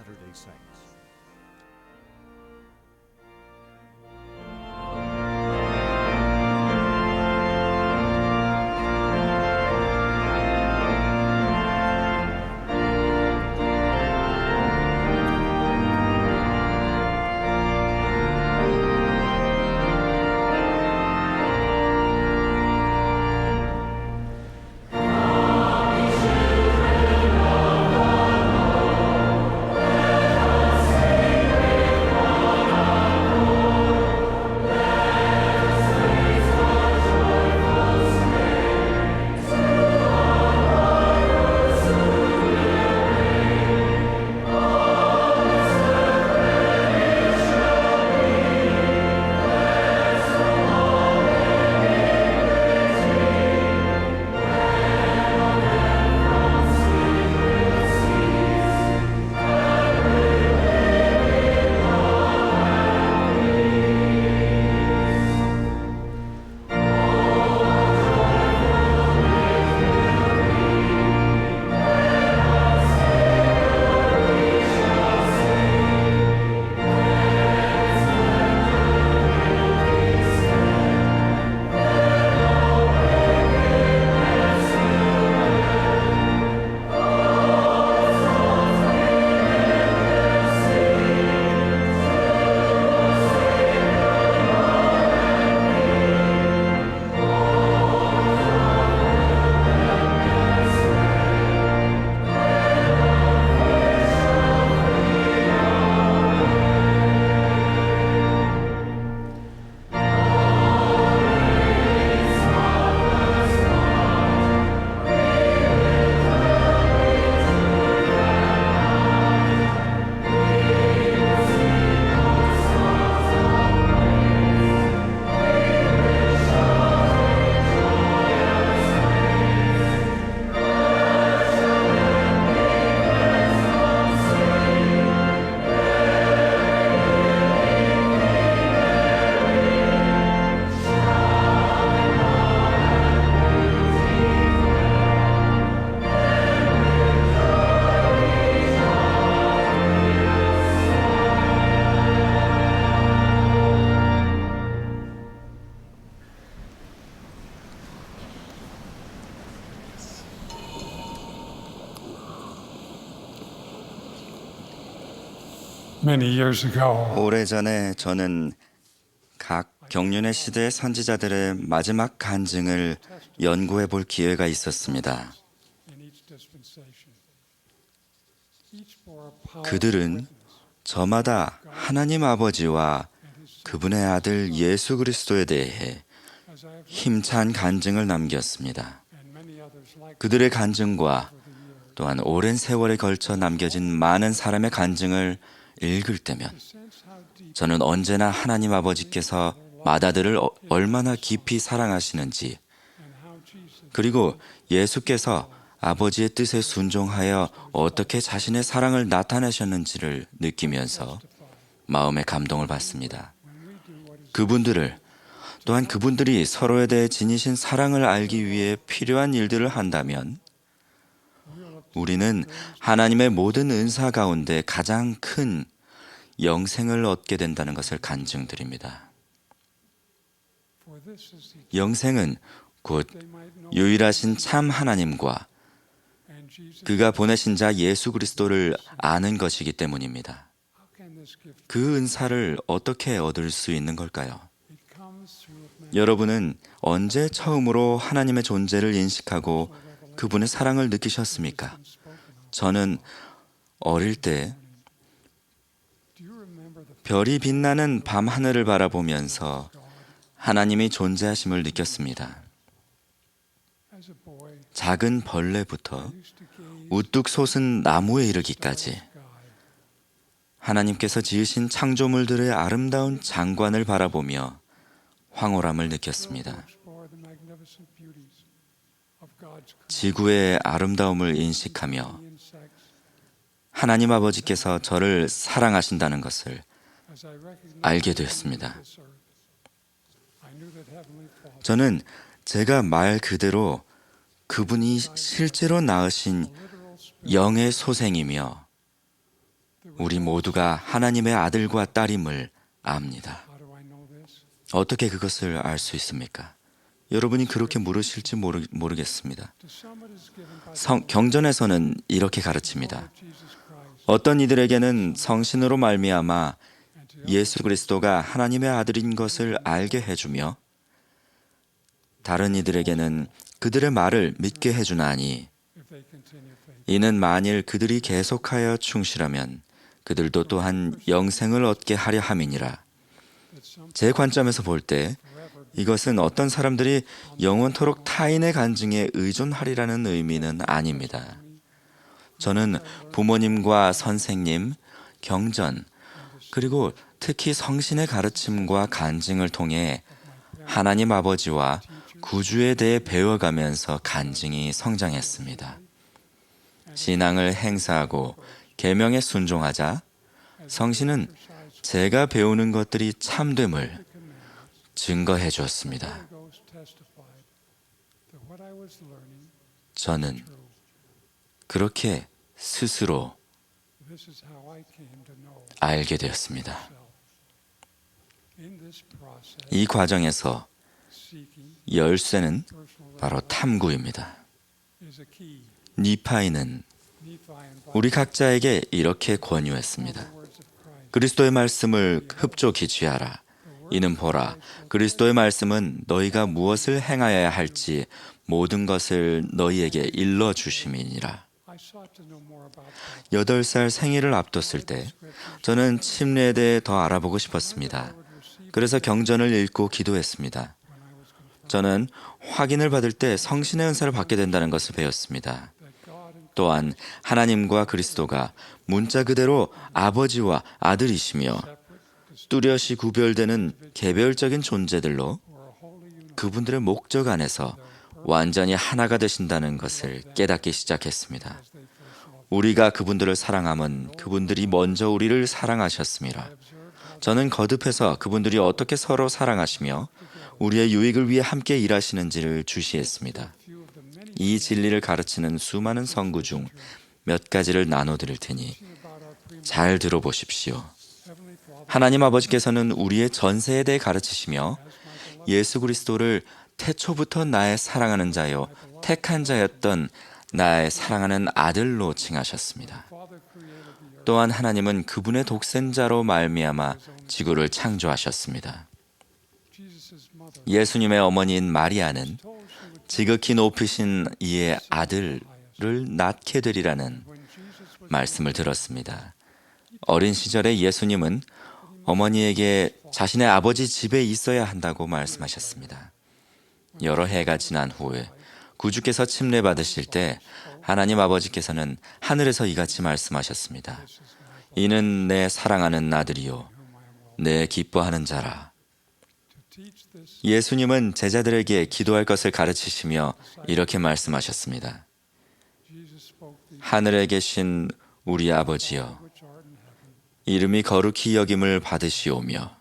Many years ago, 오래전에 저는 각 경륜의 시대의 선지자들의 마지막 간증을 연구해 볼 기회가 있었습니다. in each dispensation, each bore a powerful 그들은 witness 저마다 하나님 아버지와 그분의 아들 예수 그리스도에 대해 as I have 힘찬 간증을 남겼습니다. and many others like 그들의 간증과 또한 오랜 세월에 걸쳐 남겨진 많은 사람의 간증을 읽을 때면 sense how deep 저는 언제나 하나님 아버지께서 맏아들을 얼마나 깊이 사랑하시는지, and how Jesus 그리고 예수께서 아버지의 뜻에 순종하여 어떻게 자신의 사랑을 나타내셨는지를 느끼면서 마음의 감동을 받습니다. 그분들을, 또한 그분들이 서로에 대해 지니신 사랑을 알기 위해 필요한 일들을 한다면 우리는 하나님의 모든 은사 가운데 가장 큰 영생을 얻게 된다는 것을 간증드립니다. for this is the 영생은 곧 they might know 유일하신 참 하나님과 and Jesus. 그가 보내신 자 예수 그리스도를 아는 것이기 때문입니다. How can this gift? 그 은사를 어떻게 얻을 수 있는 걸까요? It comes through man. 여러분은 언제 처음으로 하나님의 존재를 인식하고 그분의 사랑을 느끼셨습니까? 저는 어릴 때 Do you remember the 별이 빛나는 밤 하늘을 바라보면서 하나님이 존재하심을 느꼈습니다. as a boy 작은 벌레부터 used to gaze 우뚝 솟은 나무에 이르기까지 sky 하나님께서 지으신 창조물들의 아름다운 장관을 바라보며 황홀함을 느꼈습니다. explore the magnificent beauties of God's 지구의 아름다움을 인식하며 insects 하나님 아버지께서 저를 사랑하신다는 것을 as I recognize 알게 되었습니다. this earth. 저는 제가 말 그대로 그분이 실제로 낳으신 영의 소생이며 우리 모두가 하나님의 아들과 딸임을 압니다. 어떻게 그것을 알 수 있습니까? 여러분이 그렇게 물으실지 모르겠습니다. 경전에서는 이렇게 가르칩니다. 어떤 이들에게는 성신으로 말미암아 예수 그리스도가 하나님의 아들인 것을 알게 해주며 다른 이들에게는 그들의 말을 믿게 해주나니 이는 만일 그들이 계속하여 충실하면 그들도 또한 영생을 얻게 하려 함이니라. 제 관점에서 볼 때 이것은 어떤 사람들이 영원토록 타인의 간증에 의존하리라는 의미는 아닙니다. 저는 부모님과 선생님, 경전, 그리고 특히 성신의 가르침과 간증을 통해 하나님 아버지와 구주에 대해 배워가면서 간증이 성장했습니다. 신앙을 행사하고 계명에 순종하자 성신은 제가 배우는 것들이 참됨을 증거해 주었습니다. 저는 그렇게 스스로 알게 되었습니다. 이 과정에서 열쇠는 바로 탐구입니다. 니파이는 우리 각자에게 이렇게 권유했습니다. 그리스도의 말씀을 흡족히 취하라. 이는 보라, 그리스도의 말씀은 너희가 무엇을 행하여야 할지 모든 것을 너희에게 일러 주심이니라. 8살 생일을 앞뒀을 때 저는 침례에 대해 더 알아보고 싶었습니다. 그래서 경전을 읽고 기도했습니다. 저는 확인을 받을 때 성신의 은사를 받게 된다는 것을 배웠습니다. 또한 하나님과 그리스도가 문자 그대로 아버지와 아들이시며 뚜렷이 구별되는 개별적인 존재들로 그분들의 목적 안에서 완전히 하나가 되신다는 것을 깨닫기 시작했습니다. 우리가 그분들을 사랑함은 그분들이 먼저 우리를 사랑하셨습니다. 저는 거듭해서 그분들이 어떻게 서로 사랑하시며 우리의 유익을 위해 함께 일하시는지를 주시했습니다. 이 진리를 가르치는 수많은 선구 중 몇 가지를 나눠드릴 테니 잘 들어보십시오. 하나님 아버지께서는 우리의 전세에 대해 가르치시며 예수 그리스도를 태초부터 나의 사랑하는 자요 택한 자였던 나의 사랑하는 아들로 칭하셨습니다. 또한 하나님은 그분의 독생자로 말미암아 지구를 창조하셨습니다. 예수님의 어머니인 마리아는 지극히 높으신 이의 아들을 낳게 되리라는 말씀을 들었습니다. 어린 시절에 예수님은 어머니에게 자신의 아버지 집에 있어야 한다고 말씀하셨습니다. 여러 해가 지난 후에 구주께서 침례 받으실 때 하나님 아버지께서는 하늘에서 이같이 말씀하셨습니다. 이는 내 사랑하는 아들이요 내 기뻐하는 자라. 예수님은 제자들에게 기도할 것을 가르치시며 이렇게 말씀하셨습니다. 하늘에 계신 우리 아버지여, 이름이 거룩히 여김을 받으시오며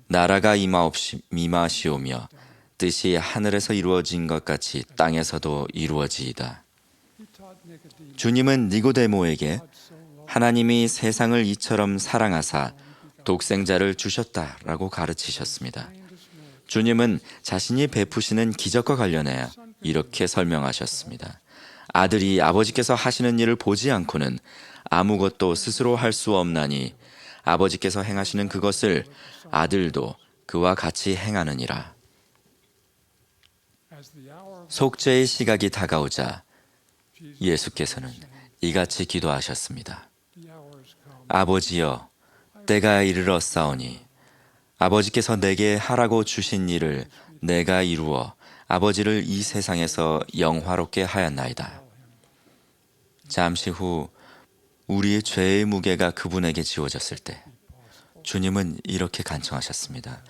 나라가 임하시오며 뜻이 하늘에서 이루어진 것 같이 땅에서도 이루어지이다. 주님은 니고데모에게 하나님이 세상을 이처럼 사랑하사 독생자를 주셨다라고 가르치셨습니다. 주님은 자신이 베푸시는 기적과 관련해 이렇게 설명하셨습니다. 아들이 아버지께서 하시는 일을 보지 않고는 아무것도 스스로 할 수 없나니 아버지께서 행하시는 그것을 아들도 그와 같이 행하느니라. 속죄의 시각이 다가오자 예수께서는 이같이 기도하셨습니다. 아버지여, 때가 이르렀사오니 아버지께서 내게 하라고 주신 일을 내가 이루어 아버지를 이 세상에서 영화롭게 하였나이다. 잠시 후 우리의 죄의 무게가 그분에게 지워졌을 때 주님은 이렇게 간청하셨습니다.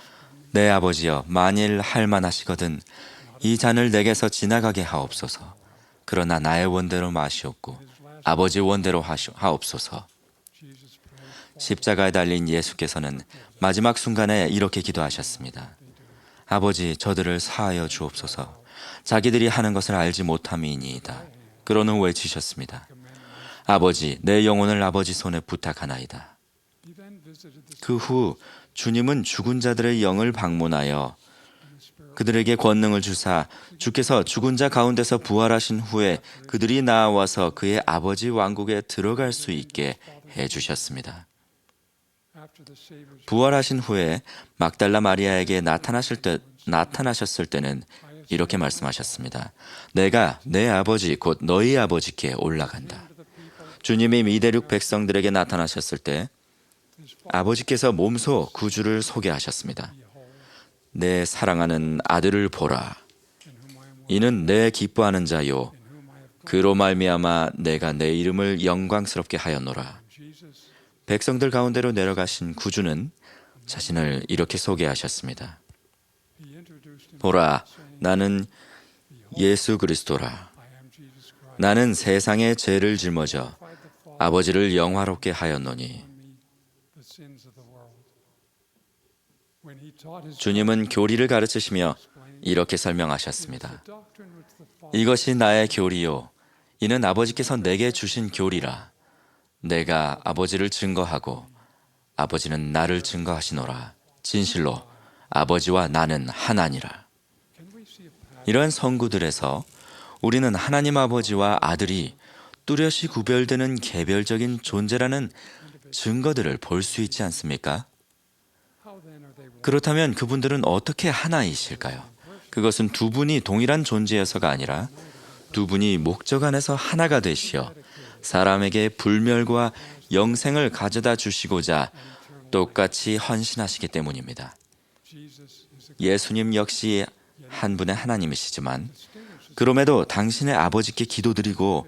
내 아버지여, 만일 할만하시거든 이 잔을 내게서 지나가게 하옵소서. 그러나 나의 원대로 마시옵고 아버지 원대로 하옵소서. 십자가에 달린 예수께서는 마지막 순간에 이렇게 기도하셨습니다. 아버지, 저들을 사하여 주옵소서. 자기들이 하는 것을 알지 못함이니이다. 그런 후 외치셨습니다. 아버지, 내 영혼을 아버지 손에 부탁하나이다. 그 후 주님은 죽은 자들의 영을 방문하여 그들에게 권능을 주사 주께서 죽은 자 가운데서 부활하신 후에 그들이 나와서 그의 아버지 왕국에 들어갈 수 있게 해주셨습니다. 부활하신 후에 막달라 마리아에게 나타나셨을 때는 이렇게 말씀하셨습니다. 내가 내 아버지 곧 너희 아버지께 올라간다. 주님이 미대륙 백성들에게 나타나셨을 때 아버지께서 몸소 구주를 소개하셨습니다. 내 사랑하는 아들을 보라. 이는 내 기뻐하는 자요. 그로 말미암아 내가 내 이름을 영광스럽게 하였노라. 백성들 가운데로 내려가신 구주는 자신을 이렇게 소개하셨습니다. 보라, 나는 예수 그리스도라. 나는 세상의 죄를 짊어져 아버지를 영화롭게 하였노니. 주님은 교리를 가르치시며 이렇게 설명하셨습니다. 이것이 나의 교리요. 이는 아버지께서 내게 주신 교리라. 내가 아버지를 증거하고 아버지는 나를 증거하시노라. 진실로 아버지와 나는 하나니라. 이러한 성구들에서 우리는 하나님 아버지와 아들이 뚜렷이 구별되는 개별적인 존재라는 증거들을 볼 수 있지 않습니까? 그렇다면 그분들은 어떻게 하나이실까요? 그것은 두 분이 동일한 존재여서가 아니라 두 분이 목적 안에서 하나가 되시어 사람에게 불멸과 영생을 가져다 주시고자 똑같이 헌신하시기 때문입니다. 예수님 역시 한 분의 하나님이시지만 그럼에도 당신의 아버지께 기도드리고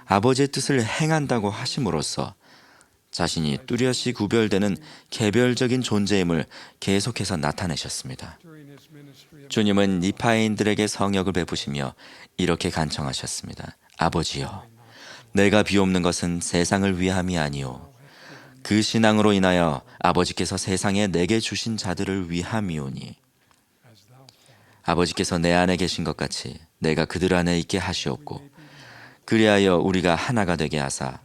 아버지의 뜻을 행한다고 하심으로써 자신이 뚜렷이 구별되는 개별적인 존재임을 계속해서 나타내셨습니다. 주님은 니파인들에게 성역을 베푸시며 이렇게 간청하셨습니다. 아버지여, 내가 비옵는 것은 세상을 위함이 아니오. 그 신앙으로 인하여 아버지께서 세상에 내게 주신 자들을 위함이오니. 아버지께서 내 안에 계신 것 같이 내가 그들 안에 있게 하시옵고 그리하여 우리가 하나가 되게 하사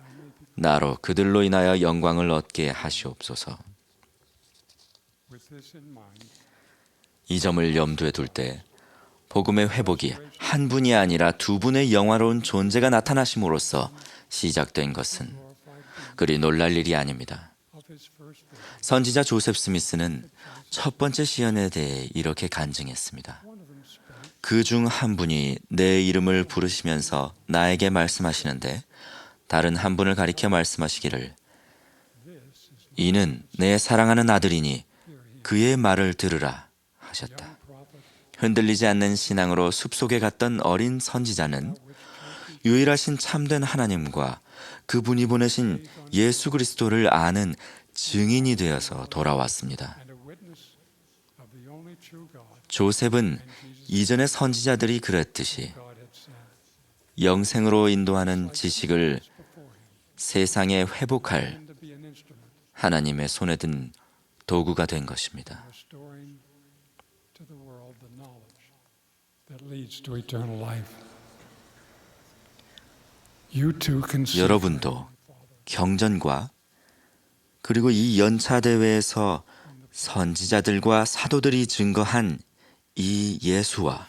나로 그들로 인하여 영광을 얻게 하시옵소서. 이 점을 염두에 둘 때 복음의 회복이 한 분이 아니라 두 분의 영화로운 존재가 나타나심으로써 시작된 것은 그리 놀랄 일이 아닙니다. 선지자 조셉 스미스는 첫 번째 시연에 대해 이렇게 간증했습니다. 그 중 한 분이 내 이름을 부르시면서 나에게 말씀하시는데 다른 한 분을 가리켜 말씀하시기를 이는 내 사랑하는 아들이니 그의 말을 들으라 하셨다. 흔들리지 않는 신앙으로 숲속에 갔던 어린 선지자는 유일하신 참된 하나님과 그분이 보내신 예수 그리스도를 아는 증인이 되어서 돌아왔습니다. 조셉은 이전의 선지자들이 그랬듯이 영생으로 인도하는 지식을 세상에 회복할 하나님의 손에 든 도구가 된 것입니다. 여러분도 경전과 그리고 이 연차 대회에서 선지자들과 사도들이 증거한 이 예수와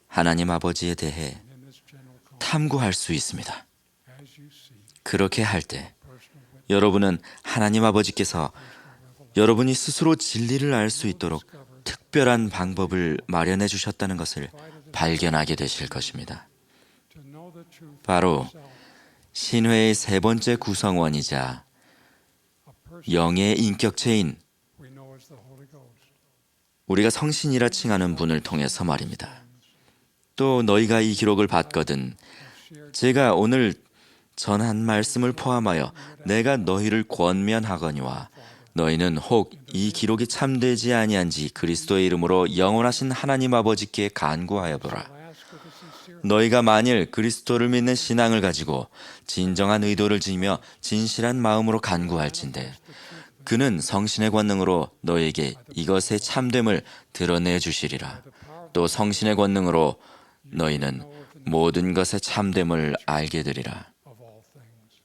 하나님 아버지에 대해 탐구할 수 있습니다. 그렇게 할 때 여러분은 하나님 아버지께서 여러분이 스스로 진리를 알 수 있도록 특별한 방법을 마련해 주셨다는 것을 발견하게 되실 것입니다. 바로 신회의 세 번째 구성원이자 영의 인격체인 우리가 성신이라 칭하는 분을 통해서 말입니다. 또 너희가 이 기록을 봤거든 제가 오늘 전한 말씀을 포함하여 내가 너희를 권면하거니와 너희는 혹 이 기록이 참되지 아니한지 그리스도의 이름으로 영원하신 하나님 아버지께 간구하여 보라. 너희가 만일 그리스도를 믿는 신앙을 가지고 진정한 의도를 지니며 진실한 마음으로 간구할진대 그는 성신의 권능으로 너에게 이것의 참됨을 드러내 주시리라. 또 성신의 권능으로 너희는 모든 것의 참됨을 알게 되리라. of all things.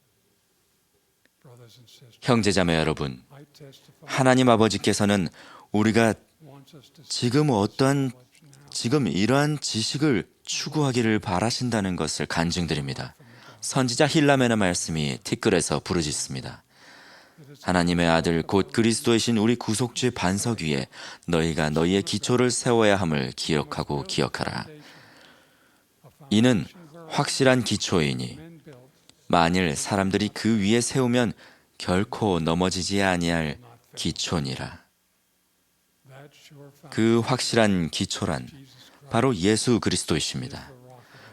Brothers and sisters, 형제자매 여러분, I testify 하나님 아버지께서는 우리가 wants us to 지금 이러한 지식을 추구하기를 바라신다는 것을 간증드립니다. 선지자 힐라멘의 말씀이 티끌에서 부르짖습니다. 하나님의 아들 곧 그리스도이신 우리 구속주의 반석 위에 너희가 너희의 기초를 세워야 함을 기억하고 기억하라. 이는 확실한 기초이니 만일 사람들이 그 위에 세우면 결코 넘어지지 아니할 기초니라. that sure 그 확실한 기초란 바로 예수 그리스도이십니다.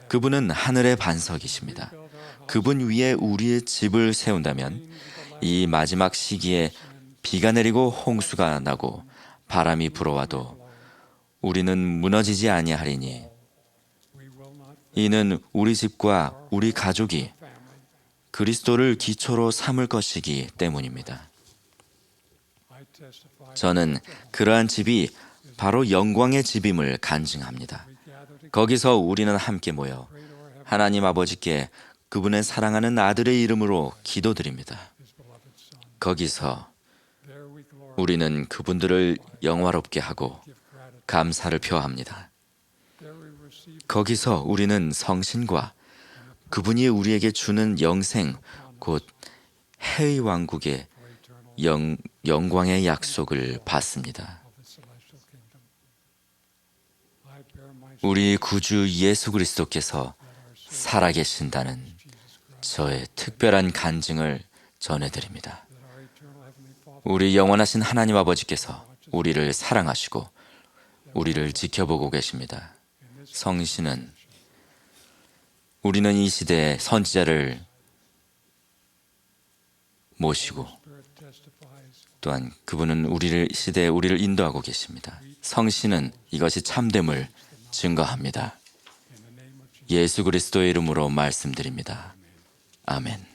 그분은 하늘의 반석이십니다. 그분 위에 우리의 집을 세운다면 이 마지막 시기에 비가 내리고 홍수가 나고 바람이 불어와도 우리는 무너지지 아니하리니 이는 우리 집과 우리 가족이 그리스도를 기초로 삼을 것이기 때문입니다. I testify 저는 그러한 집이 바로 영광의 집임을 간증합니다. 거기서 우리는 함께 모여 하나님 아버지께 그분의 사랑하는 아들의 이름으로 기도드립니다. 거기서 there we glory 우리는 그분들을 영화롭게 하고 감사를 표합니다. there we receive 거기서 우리는 성신과 그분이 우리에게 주는 영생, 곧 해의 왕국의 영광의 약속을 받습니다. the celestial kingdom. I bear my 우리 구주 예수 그리스도께서 살아계신다는 저의 특별한 간증을 전해드립니다. that our eternal heavenly Father 우리 영원하신 하나님 아버지께서 우리를 사랑하시고 우리를 지켜보고 계십니다. 성신은 우리는 이 시대의 선지자를 모시고 Spirit testifies 또한 그분은 우리를 시대에 우리를 인도하고 계십니다. 성신은 이것이 참됨을 증거합니다. 예수 그리스도의 이름으로 말씀드립니다. 아멘.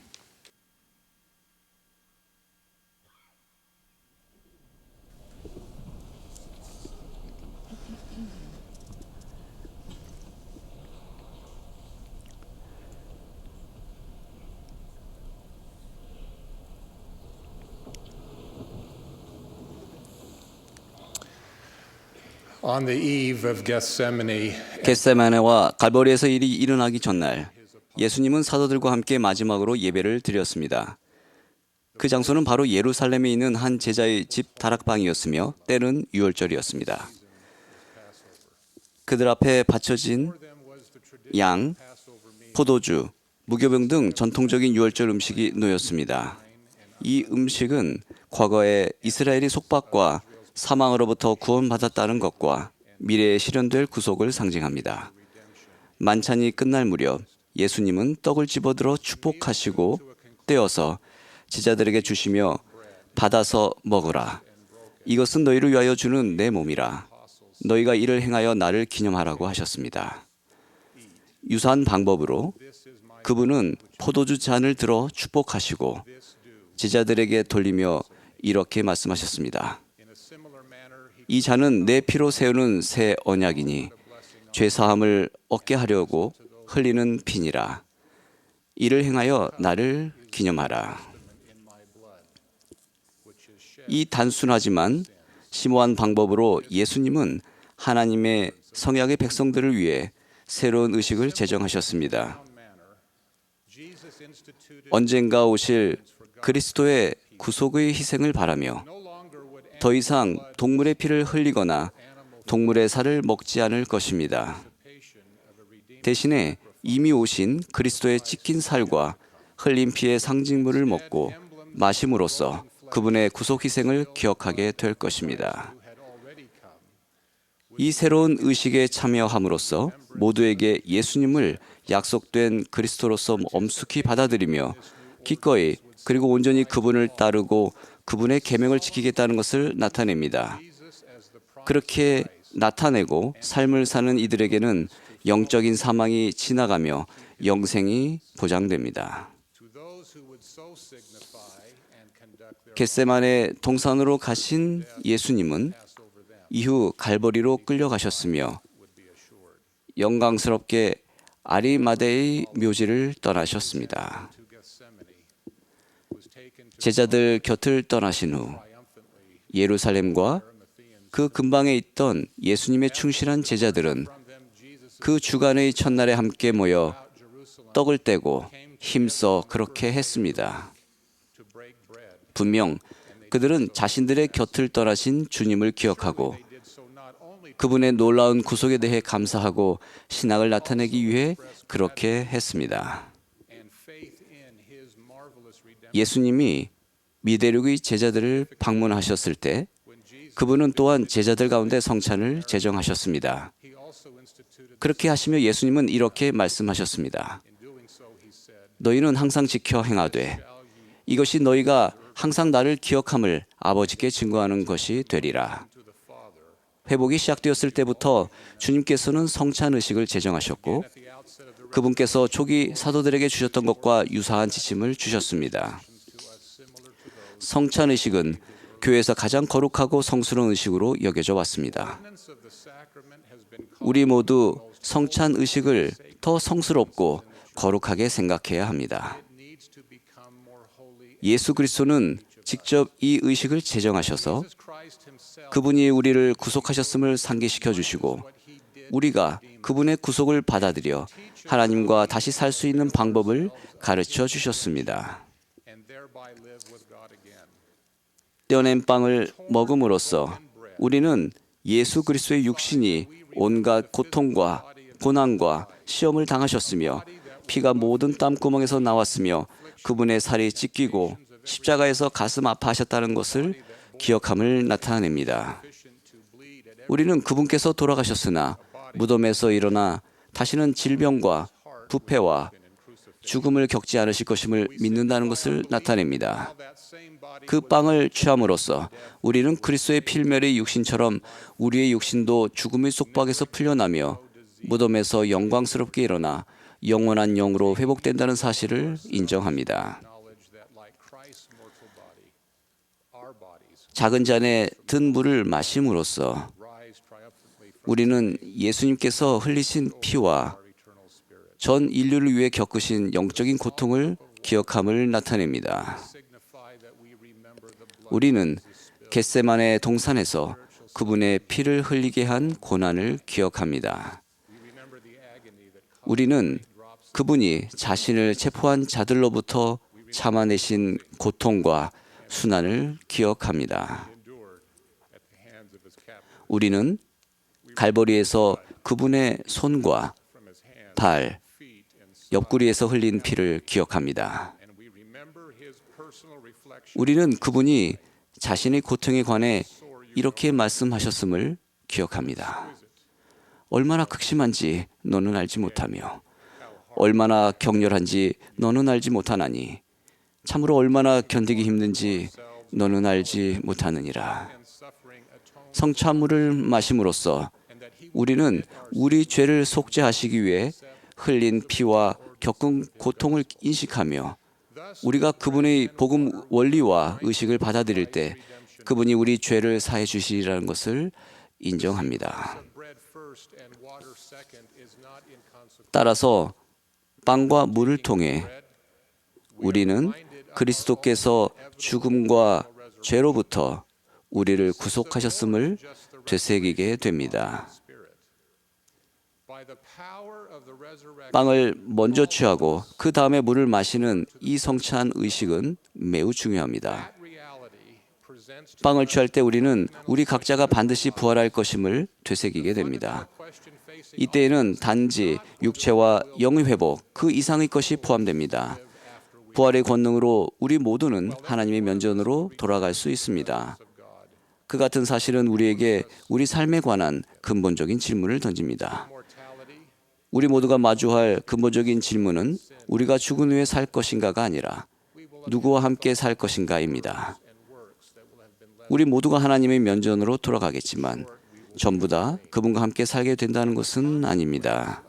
On the eve of Gethsemane, 겟세마네와 갈보리에서 일이 일어나기 전날 예수님은 사도들과 함께 마지막으로 예배를 드렸습니다. 그 장소는 바로 예루살렘에 있는 한 제자의 집 다락방이었으며 때는 유월절이었습니다. 그들 앞에 바쳐진 양, 포도주, 무교병 등 전통적인 유월절 음식이 놓였습니다. 이 음식은 과거에 이스라엘이 속박과 사망으로부터 구원받았다는 것과 미래에 실현될 구속을 상징합니다. 만찬이 끝날 무렵 예수님은 떡을 집어들어 축복하시고 떼어서 제자들에게 주시며 받아서 먹으라. 이것은 너희를 위하여 주는 내 몸이라. 너희가 이를 행하여 나를 기념하라고 하셨습니다. 유사한 방법으로 그분은 포도주 잔을 들어 축복하시고 제자들에게 돌리며 이렇게 말씀하셨습니다. 이 잔은 내 피로 세우는 새 언약이니 죄사함을 얻게 하려고 흘리는 피니라. 이를 행하여 나를 기념하라. 이 단순하지만 심오한 방법으로 예수님은 하나님의 성약의 백성들을 위해 새로운 의식을 제정하셨습니다. 언젠가 오실 그리스도의 구속의 희생을 바라며 더 이상 동물의 피를 흘리거나 동물의 살을 먹지 않을 것입니다. 대신에 이미 오신 그리스도의 찢긴 살과 흘린 피의 상징물을 먹고 마심으로써 그분의 구속 희생을 기억하게 될 것입니다. 이 새로운 의식에 참여함으로써 모두에게 예수님을 약속된 그리스도로서 엄숙히 받아들이며 기꺼이 그리고 온전히 그분을 따르고 그분의 계명을 지키겠다는 것을 나타냅니다. 그렇게 나타내고 삶을 사는 이들에게는 영적인 사망이 지나가며 영생이 보장됩니다. 겟세마네 동산으로 가신 예수님은 이후 갈보리로 끌려가셨으며 영광스럽게 아리마대의 묘지를 떠나셨습니다. 제자들 곁을 떠나신 후 예루살렘과 그 근방에 있던 예수님의 충실한 제자들은 그 주간의 첫날에 함께 모여 떡을 떼고 힘써 그렇게 했습니다. 분명 그들은 자신들의 곁을 떠나신 주님을 기억하고 그분의 놀라운 구속에 대해 감사하고 신앙을 나타내기 위해 그렇게 했습니다. 예수님이 미대륙의 제자들을 방문하셨을 때 그분은 또한 제자들 가운데 성찬을 제정하셨습니다. 그렇게 하시며 예수님은 이렇게 말씀하셨습니다. 너희는 항상 지켜 행하되 이것이 너희가 항상 나를 기억함을 아버지께 증거하는 것이 되리라. 회복이 시작되었을 때부터 주님께서는 성찬 의식을 제정하셨고 그분께서 초기 사도들에게 주셨던 것과 유사한 지침을 주셨습니다. 성찬 의식은 교회에서 가장 거룩하고 성스러운 의식으로 여겨져 왔습니다. 우리 모두 성찬 의식을 더 성스럽고 거룩하게 생각해야 합니다. 예수 그리스도는 직접 이 의식을 제정하셔서 그분이 우리를 구속하셨음을 상기시켜 주시고 우리가 그분의 구속을 받아들여 하나님과 다시 살 수 있는 방법을 가르쳐 주셨습니다. 떼어낸 빵을 먹음으로써 우리는 예수 그리스도의 육신이 온갖 고통과 고난과 시험을 당하셨으며 피가 모든 땀구멍에서 나왔으며 그분의 살이 찢기고 십자가에서 가슴 아파하셨다는 것을 기억함을 나타냅니다. 우리는 그분께서 돌아가셨으나 무덤에서 일어나 다시는 질병과 부패와 죽음을 겪지 않으실 것임을 믿는다는 것을 나타냅니다. 그 빵을 취함으로써 우리는 그리스도의 필멸의 육신처럼 우리의 육신도 죽음의 속박에서 풀려나며 무덤에서 영광스럽게 일어나 영원한 영으로 회복된다는 사실을 인정합니다. 작은 잔에 든 물을 마심으로써 우리는 예수님께서 흘리신 피와 전 인류를 위해 겪으신 영적인 고통을 기억함을 나타냅니다. 우리는 겟세마네 동산에서 그분의 피를 흘리게 한 고난을 기억합니다. 우리는 그분이 자신을 체포한 자들로부터 참아내신 고통과 순환을 기억합니다. 우리는 갈보리에서 그분의 손과 발, 옆구리에서 흘린 피를 기억합니다. 우리는 그분이 자신의 고통에 관해 이렇게 말씀하셨음을 기억합니다. 얼마나 극심한지 너는 알지 못하며 얼마나 격렬한지 너는 알지 못하나니 참으로 얼마나 견디기 힘든지 너는 알지 못하느니라. 성찬물을 마심으로써 우리는 우리 죄를 속죄하시기 위해 흘린 피와 겪은 고통을 인식하며 우리가 그분의 복음 원리와 의식을 받아들일 때 그분이 우리 죄를 사해 주시리라는 것을 인정합니다. 따라서 빵과 물을 통해 우리는 그리스도께서 죽음과 죄로부터 우리를 구속하셨음을 되새기게 됩니다. 빵을 먼저 취하고 그 다음에 물을 마시는 이 성찬 의식은 매우 중요합니다. 빵을 취할 때 우리는 우리 각자가 반드시 부활할 것임을 되새기게 됩니다. 이때에는 단지 육체와 영의 회복, 그 이상의 것이 포함됩니다. 부활의 권능으로 우리 모두는 하나님의 면전으로 돌아갈 수 있습니다. 그 같은 사실은 우리에게 우리 삶에 관한 근본적인 질문을 던집니다. 우리 모두가 마주할 근본적인 질문은 우리가 죽은 후에 살 것인가가 아니라 누구와 함께 살 것인가입니다. 우리 모두가 하나님의 면전으로 돌아가겠지만 전부 다 그분과 함께 살게 된다는 것은 아닙니다.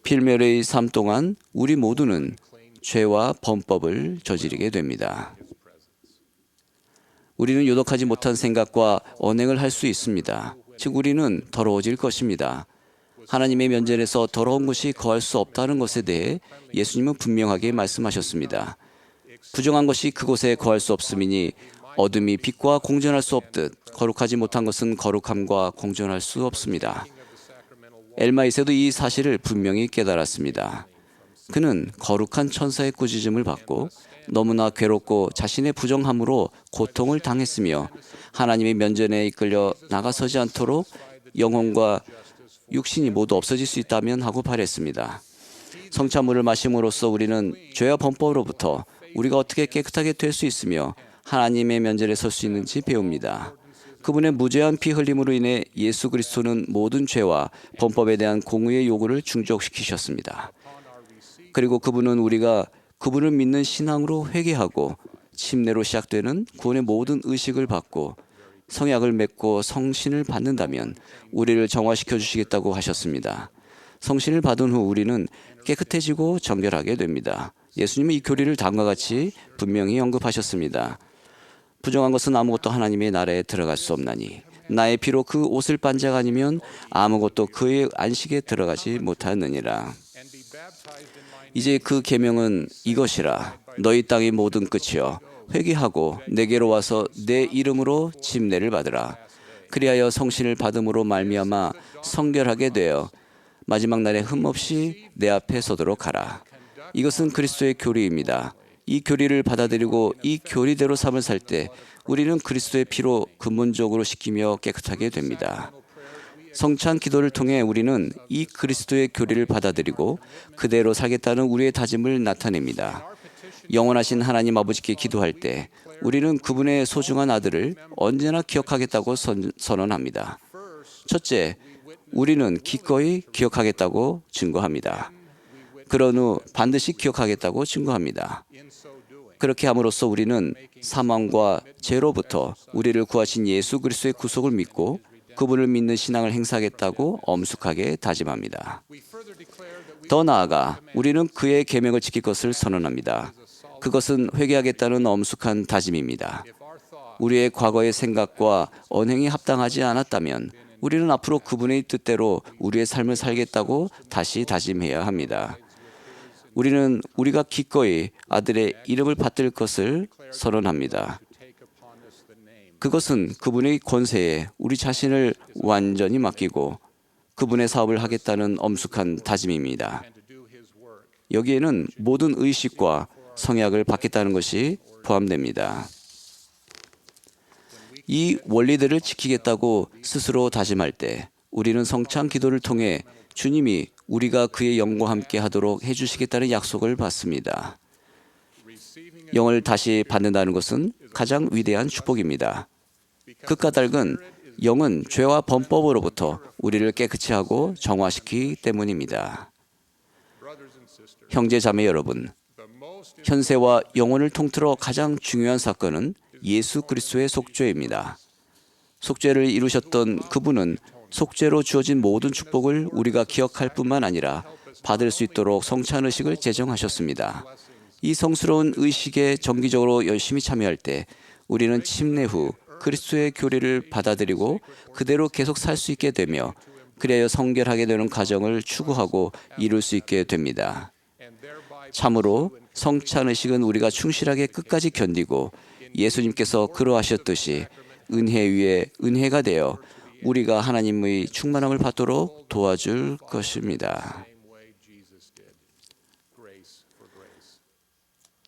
필멸의 삶 동안 우리 모두는 죄와 범법을 저지르게 됩니다. 우리는 요독하지 못한 생각과 언행을 할 수 있습니다. 즉 우리는 더러워질 것입니다. 하나님의 면전에서 더러운 것이 거할 수 없다는 것에 대해 예수님은 분명하게 말씀하셨습니다. 부정한 것이 그곳에 거할 수 없음이니 어둠이 빛과 공존할 수 없듯 거룩하지 못한 것은 거룩함과 공존할 수 없습니다. 엘마이세도 이 사실을 분명히 깨달았습니다. 그는 거룩한 천사의 꾸짖음을 받고 너무나 괴롭고 자신의 부정함으로 고통을 당했으며 하나님의 면전에 이끌려 나가서지 않도록 영혼과 육신이 모두 없어질 수 있다면 하고 바랬습니다. 성찬물을 마심으로써 우리는 죄와 범법으로부터 우리가 어떻게 깨끗하게 될 수 있으며 하나님의 면전에 설 수 있는지 배웁니다. 그분의 무죄한 피 흘림으로 인해 예수 그리스도는 모든 죄와 범법에 대한 공의의 요구를 충족시키셨습니다. 그리고 그분은 우리가 그분을 믿는 신앙으로 회개하고 침례로 시작되는 구원의 모든 의식을 받고 성약을 맺고 성신을 받는다면 우리를 정화시켜 주시겠다고 하셨습니다. 성신을 받은 후 우리는 깨끗해지고 정결하게 됩니다. 예수님은 이 교리를 다음과 같이 분명히 언급하셨습니다. 부정한 것은 아무것도 하나님의 나라에 들어갈 수 없나니 나의 피로 그 옷을 빤 자가 아니면 아무것도 그의 안식에 들어가지 못하느니라. 이제 그 계명은 이것이라. 너희 땅의 모든 끝이여 회개하고 내게로 와서 내 이름으로 침례를 받으라. 그리하여 성신을 받음으로 말미암아 성결하게 되어 마지막 날에 흠없이 내 앞에 서도록 하라. 이것은 그리스도의 교리입니다. 이 교리를 받아들이고 이 교리대로 삶을 살 때 우리는 그리스도의 피로 근본적으로 씻기며 깨끗하게 됩니다. 성찬 기도를 통해 우리는 이 그리스도의 교리를 받아들이고 그대로 살겠다는 우리의 다짐을 나타냅니다. 영원하신 하나님 아버지께 기도할 때 우리는 그분의 소중한 아들을 언제나 기억하겠다고 선언합니다. 첫째, 우리는 기꺼이 기억하겠다고 증거합니다. 그런 후 반드시 기억하겠다고 증거합니다. 그렇게 함으로써 우리는 사망과 죄로부터 우리를 구하신 예수 그리스도의 구속을 믿고 그분을 믿는 신앙을 행사하겠다고 엄숙하게 다짐합니다. 더 나아가 우리는 그의 계명을 지킬 것을 선언합니다. 그것은 회개하겠다는 엄숙한 다짐입니다. 우리의 과거의 생각과 언행이 합당하지 않았다면 우리는 앞으로 그분의 뜻대로 우리의 삶을 살겠다고 다시 다짐해야 합니다. 우리는 우리가 기꺼이 아들의 이름을 받들 것을 선언합니다. 그것은 그분의 권세에 우리 자신을 완전히 맡기고 그분의 사업을 하겠다는 엄숙한 다짐입니다. 여기에는 모든 의식과 성약을 받겠다는 것이 포함됩니다. 이 원리들을 지키겠다고 스스로 다짐할 때 우리는 성찬 기도를 통해 주님이 우리가 그의 영과 함께 하도록 해주시겠다는 약속을 받습니다. 영을 다시 받는다는 것은 가장 위대한 축복입니다. 그 까닭은 영은 죄와 범법으로부터 우리를 깨끗이 하고 정화시키기 때문입니다. 형제 자매 여러분, 현세와 영혼을 통틀어 가장 중요한 사건은 예수 그리스도의 속죄입니다. 속죄를 이루셨던 그분은 속죄로 주어진 모든 축복을 우리가 기억할 뿐만 아니라 받을 수 있도록 성찬 의식을 제정하셨습니다. 이 성스러운 의식에 정기적으로 열심히 참여할 때 우리는 침례 후 그리스도의 교리를 받아들이고 그대로 계속 살 수 있게 되며 그리하여 성결하게 되는 과정을 추구하고 이룰 수 있게 됩니다. 참으로 성찬 의식은 우리가 충실하게 끝까지 견디고 예수님께서 그러하셨듯이 은혜 위에 은혜가 되어 우리가 하나님의 충만함을 받도록 도와줄 것입니다.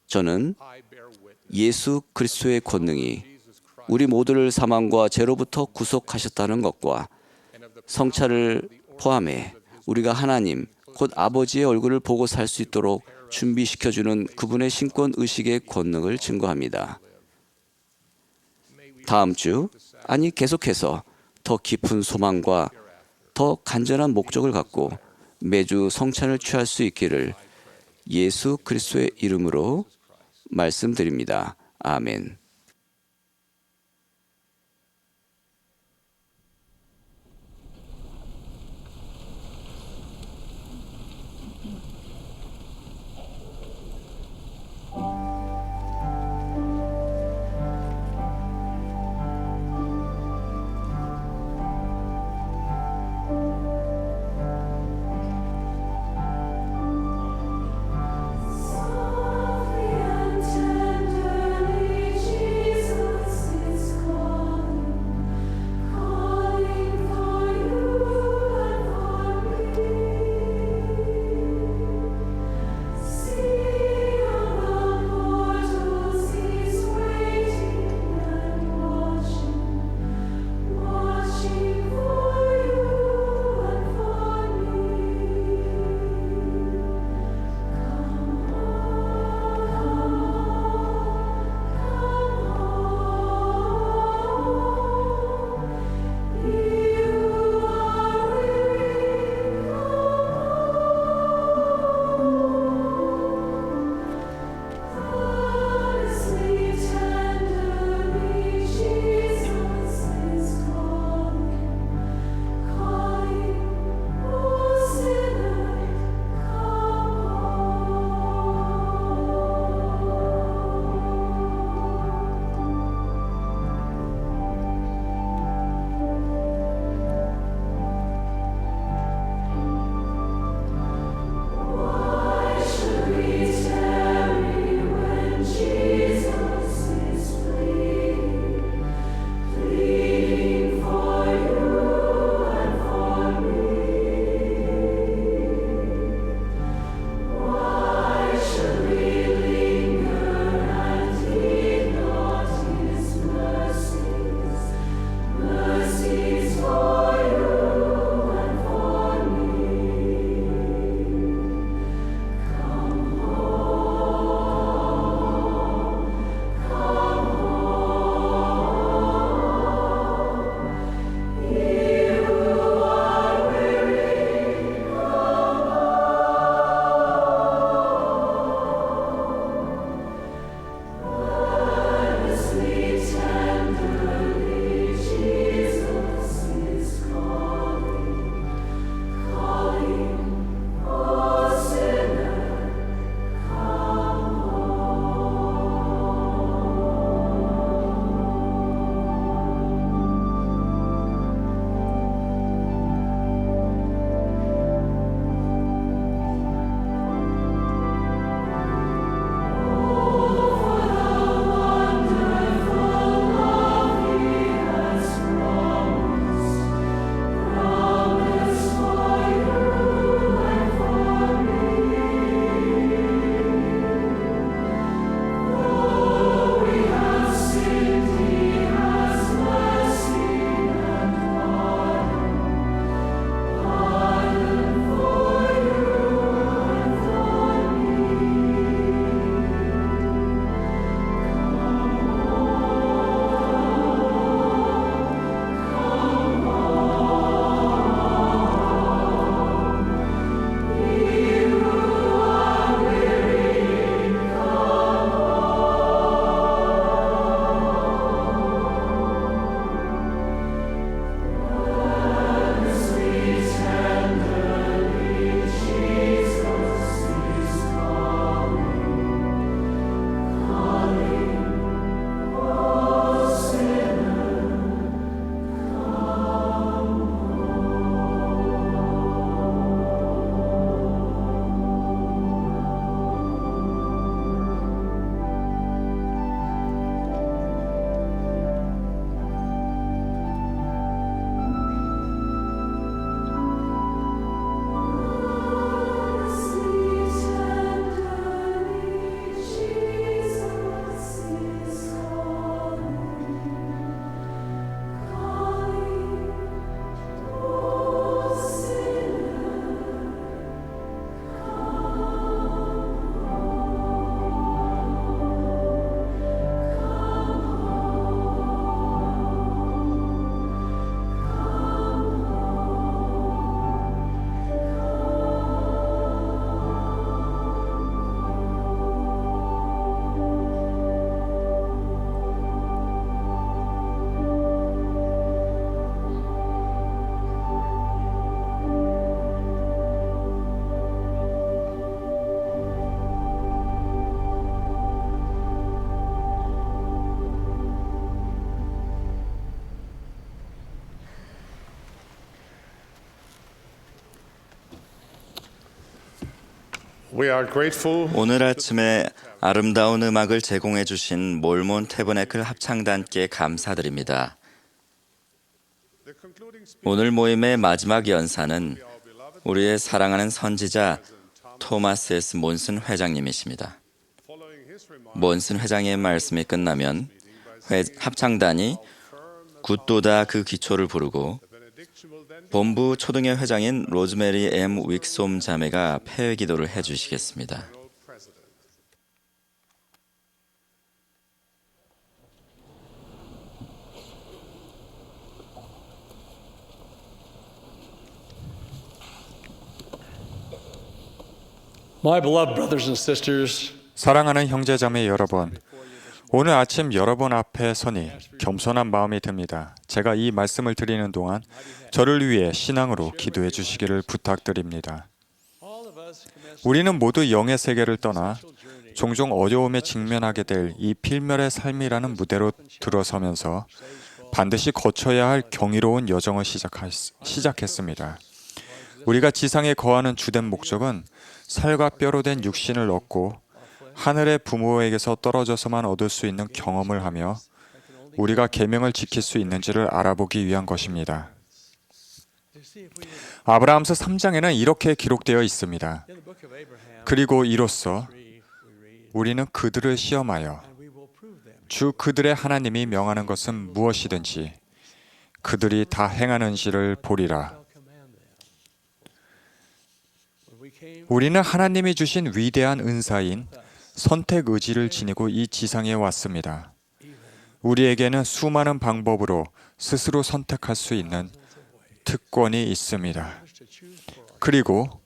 저는 예수 그리스도의 권능이 우리 모두를 사망과 죄로부터 구속하셨다는 것과 성찬을 포함해 우리가 하나님, 곧 아버지의 얼굴을 보고 살 수 있도록 준비시켜주는 그분의 신권 의식의 권능을 증거합니다. 다음 주, 아니 계속해서 더 깊은 소망과 더 간절한 목적을 갖고 매주 성찬을 취할 수 있기를 예수 그리스도의 이름으로 말씀드립니다. 아멘. We are grateful 오늘 아침에 아름다운 음악을 제공해 주신 몰몬 태버네클 합창단께 감사드립니다. 오늘 모임의 마지막 연사는 우리의 사랑하는 선지자 토마스 S. 몬슨 회장님이십니다. 몬슨 회장의 말씀이 끝나면 합창단이 굿도다 그 기초를 부르고 본부 초등회 회장인 로즈메리 M. 윅솜 자매가 폐회 기도를 해주시겠습니다. My beloved brothers and sisters, 사랑하는 형제자매 여러분, 오늘 아침 여러분 앞에 서니 겸손한 마음이 듭니다. 제가 이 말씀을 드리는 동안 저를 위해 신앙으로 기도해 주시기를 부탁드립니다. 우리는 모두 영의 세계를 떠나 종종 어려움에 직면하게 될 이 필멸의 삶이라는 무대로 들어서면서 반드시 거쳐야 할 경이로운 여정을 시작했습니다. 우리가 지상에 거하는 주된 목적은 살과 뼈로 된 육신을 얻고 하늘의 부모에게서 떨어져서만 얻을 수 있는 경험을 하며 우리가 계명을 지킬 수 있는지를 알아보기 위한 것입니다. 아브라함서 3장에는 이렇게 기록되어 있습니다. 그리고 이로써 우리는 그들을 시험하여 주 그들의 하나님이 명하는 것은 무엇이든지 그들이 다 행하는지를 보리라. 우리는 하나님이 주신 위대한 은사인 선택 의지를 지니고 이 지상에 왔습니다. 우리에게는 수많은 방법으로 스스로 선택할 수 있는 특권이 있습니다. 그리고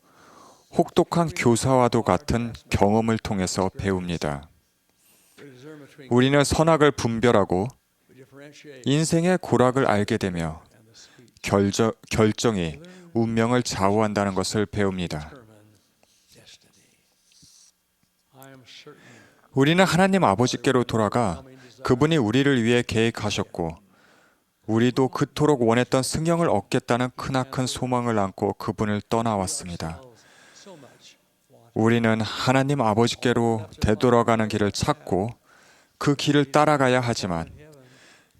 혹독한 교사와도 같은 경험을 통해서 배웁니다. 우리는 선악을 분별하고 인생의 고락을 알게 되며 결정이 운명을 좌우한다는 것을 배웁니다. 우리는 하나님 아버지께로 돌아가 그분이 우리를 위해 계획하셨고 우리도 그토록 원했던 승형을 얻겠다는 크나큰 소망을 안고 그분을 떠나왔습니다. 우리는 하나님 아버지께로 되돌아가는 길을 찾고 그 길을 따라가야 하지만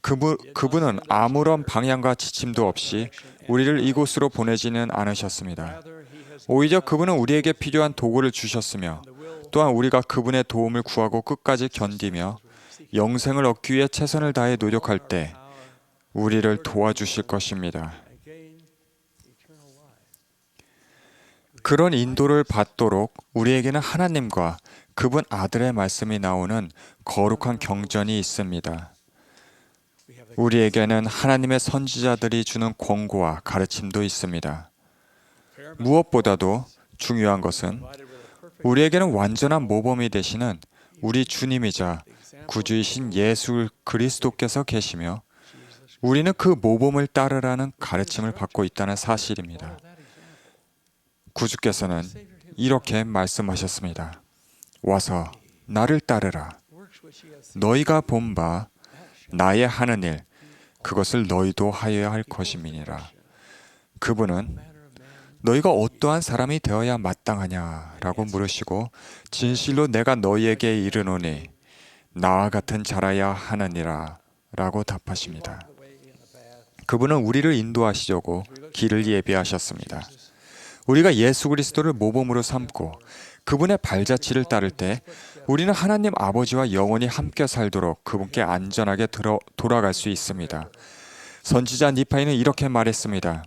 그분은 아무런 방향과 지침도 없이 우리를 이곳으로 보내지는 않으셨습니다. 오히려 그분은 우리에게 필요한 도구를 주셨으며 또한 우리가 그분의 도움을 구하고 끝까지 견디며 영생을 얻기 위해 최선을 다해 노력할 때 우리를 도와주실 것입니다. 그런 인도를 받도록 우리에게는 하나님과 그분 아들의 말씀이 나오는 거룩한 경전이 있습니다. 우리에게는 하나님의 선지자들이 주는 권고와 가르침도 있습니다. 무엇보다도 중요한 것은 우리에게는 완전한 모범이 되시는 우리 주님이자 구주이신 예수 그리스도께서 계시며 우리는 그 모범을 따르라는 가르침을 받고 있다는 사실입니다. 구주께서는 이렇게 말씀하셨습니다. 와서 나를 따르라. 너희가 본 바 나의 하는 일 그것을 너희도 하여야 할 것임이니라. 그분은 너희가 어떠한 사람이 되어야 마땅하냐라고 물으시고 진실로 내가 너희에게 이르노니 나와 같은 자라야 하느니라 라고 답하십니다. 그분은 우리를 인도하시려고 길을 예비하셨습니다. 우리가 예수 그리스도를 모범으로 삼고 그분의 발자취를 따를 때 우리는 하나님 아버지와 영원히 함께 살도록 그분께 안전하게 돌아갈 수 있습니다. 선지자 니파이는 이렇게 말했습니다.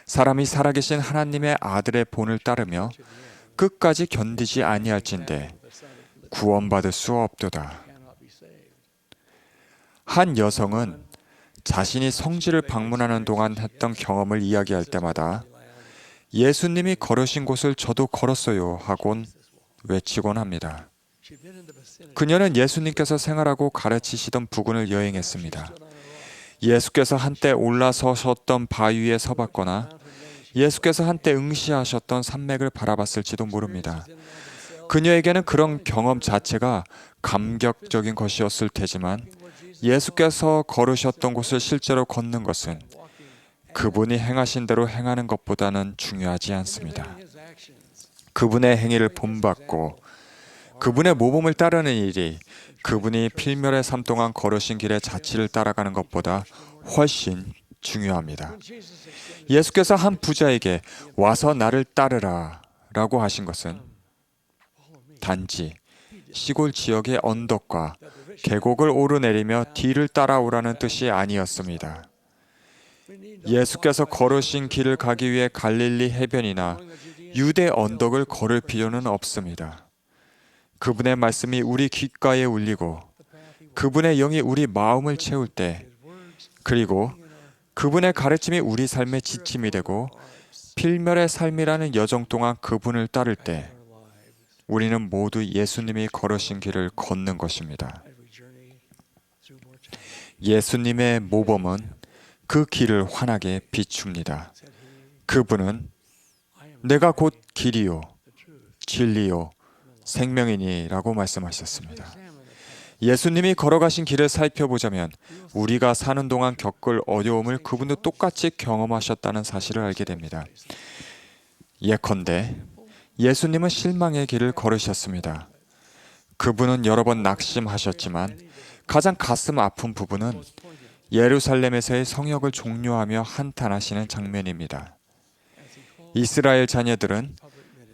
사람이 살아계신 하나님의 아들의 본을 따르며 끝까지 견디지 아니할진대 구원받을 수 없도다. 한 여성은 자신이 성지를 방문하는 동안 했던 경험을 이야기할 때마다 예수님이 걸으신 곳을 저도 걸었어요 하곤 외치곤 합니다. 그녀는 예수님께서 생활하고 가르치시던 부근을 여행했습니다. 예수께서 한때 올라서셨던 바위에 서봤거나 예수께서 한때 응시하셨던 산맥을 바라봤을지도 모릅니다. 그녀에게는 그런 경험 자체가 감격적인 것이었을 테지만 예수께서 걸으셨던 곳을 실제로 걷는 것은 그분이 행하신 대로 행하는 것보다는 중요하지 않습니다. 그분의 행위를 본받고 그분의 모범을 따르는 일이 그분이 필멸의 삶 동안 걸으신 길의 자취를 따라가는 것보다 훨씬 중요합니다. 예수께서 한 부자에게 와서 나를 따르라 라고 하신 것은 단지 시골 지역의 언덕과 계곡을 오르내리며 뒤를 따라오라는 뜻이 아니었습니다. 예수께서 걸으신 길을 가기 위해 갈릴리 해변이나 유대 언덕을 걸을 필요는 없습니다. 그분의 말씀이 우리 귓가에 울리고 그분의 영이 우리 마음을 채울 때, 그리고 그분의 가르침이 우리 삶의 지침이 되고 필멸의 삶이라는 여정 동안 그분을 따를 때 우리는 모두 예수님이 걸으신 길을 걷는 것입니다. 예수님의 모범은 그 길을 환하게 비춥니다. 그분은 내가 곧 길이요 진리요 생명이니 라고 말씀하셨습니다. 예수님이 걸어가신 길을 살펴보자면 우리가 사는 동안 겪을 어려움을 그분도 똑같이 경험하셨다는 사실을 알게 됩니다. 예컨대 예수님은 실망의 길을 걸으셨습니다. 그분은 여러 번 낙심하셨지만 가장 가슴 아픈 부분은 예루살렘에서의 성역을 종료하며 한탄하시는 장면입니다. 이스라엘 자녀들은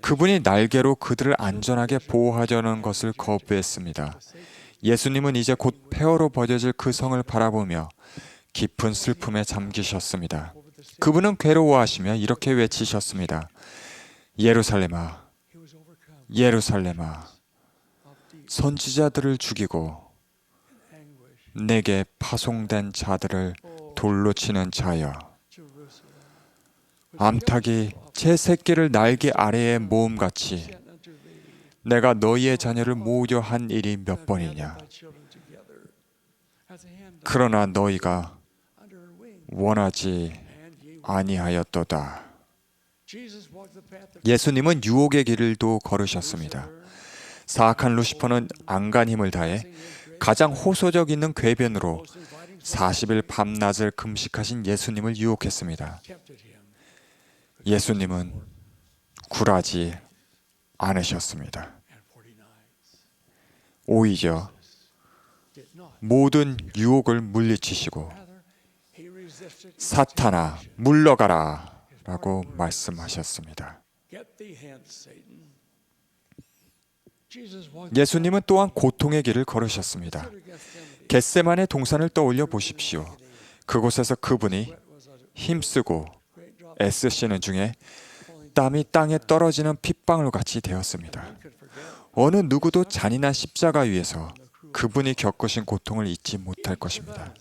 그분이 날개로 그들을 안전하게 보호하려는 것을 거부했습니다. 예수님은 이제 곧 폐허로 버려질 그 성을 바라보며 깊은 슬픔에 잠기셨습니다. 그분은 괴로워하시며 이렇게 외치셨습니다. 예루살렘아, 예루살렘아, 선지자들을 죽이고 내게 파송된 자들을 돌로 치는 자여, 암탉이 제 새끼를 날개 아래에 모음같이 내가 너희의 자녀를 모으려 한 일이 몇 번이냐. 그러나 너희가 원하지 아니하였도다. 예수님은 유혹의 길도 걸으셨습니다. 사악한 루시퍼는 안간 힘을 다해 가장 호소력 있는 궤변으로 40일 밤낮을 금식하신 예수님을 유혹했습니다. 예수님은 굴하지 않으셨습니다. 오히려 모든 유혹을 물리치시고 사탄아 물러가라 라고 말씀하셨습니다. 예수님은 또한 고통의 길을 걸으셨습니다. 겟세마네 동산을 떠올려 보십시오. 그곳에서 그분이 힘쓰고 애쓰시는 중에 땀이 땅에 떨어지는 핏방울 같이 되었습니다. 어느 누구도 잔인한 십자가 위에서 그분이 겪으신 고통을 잊지 못할 것입니다.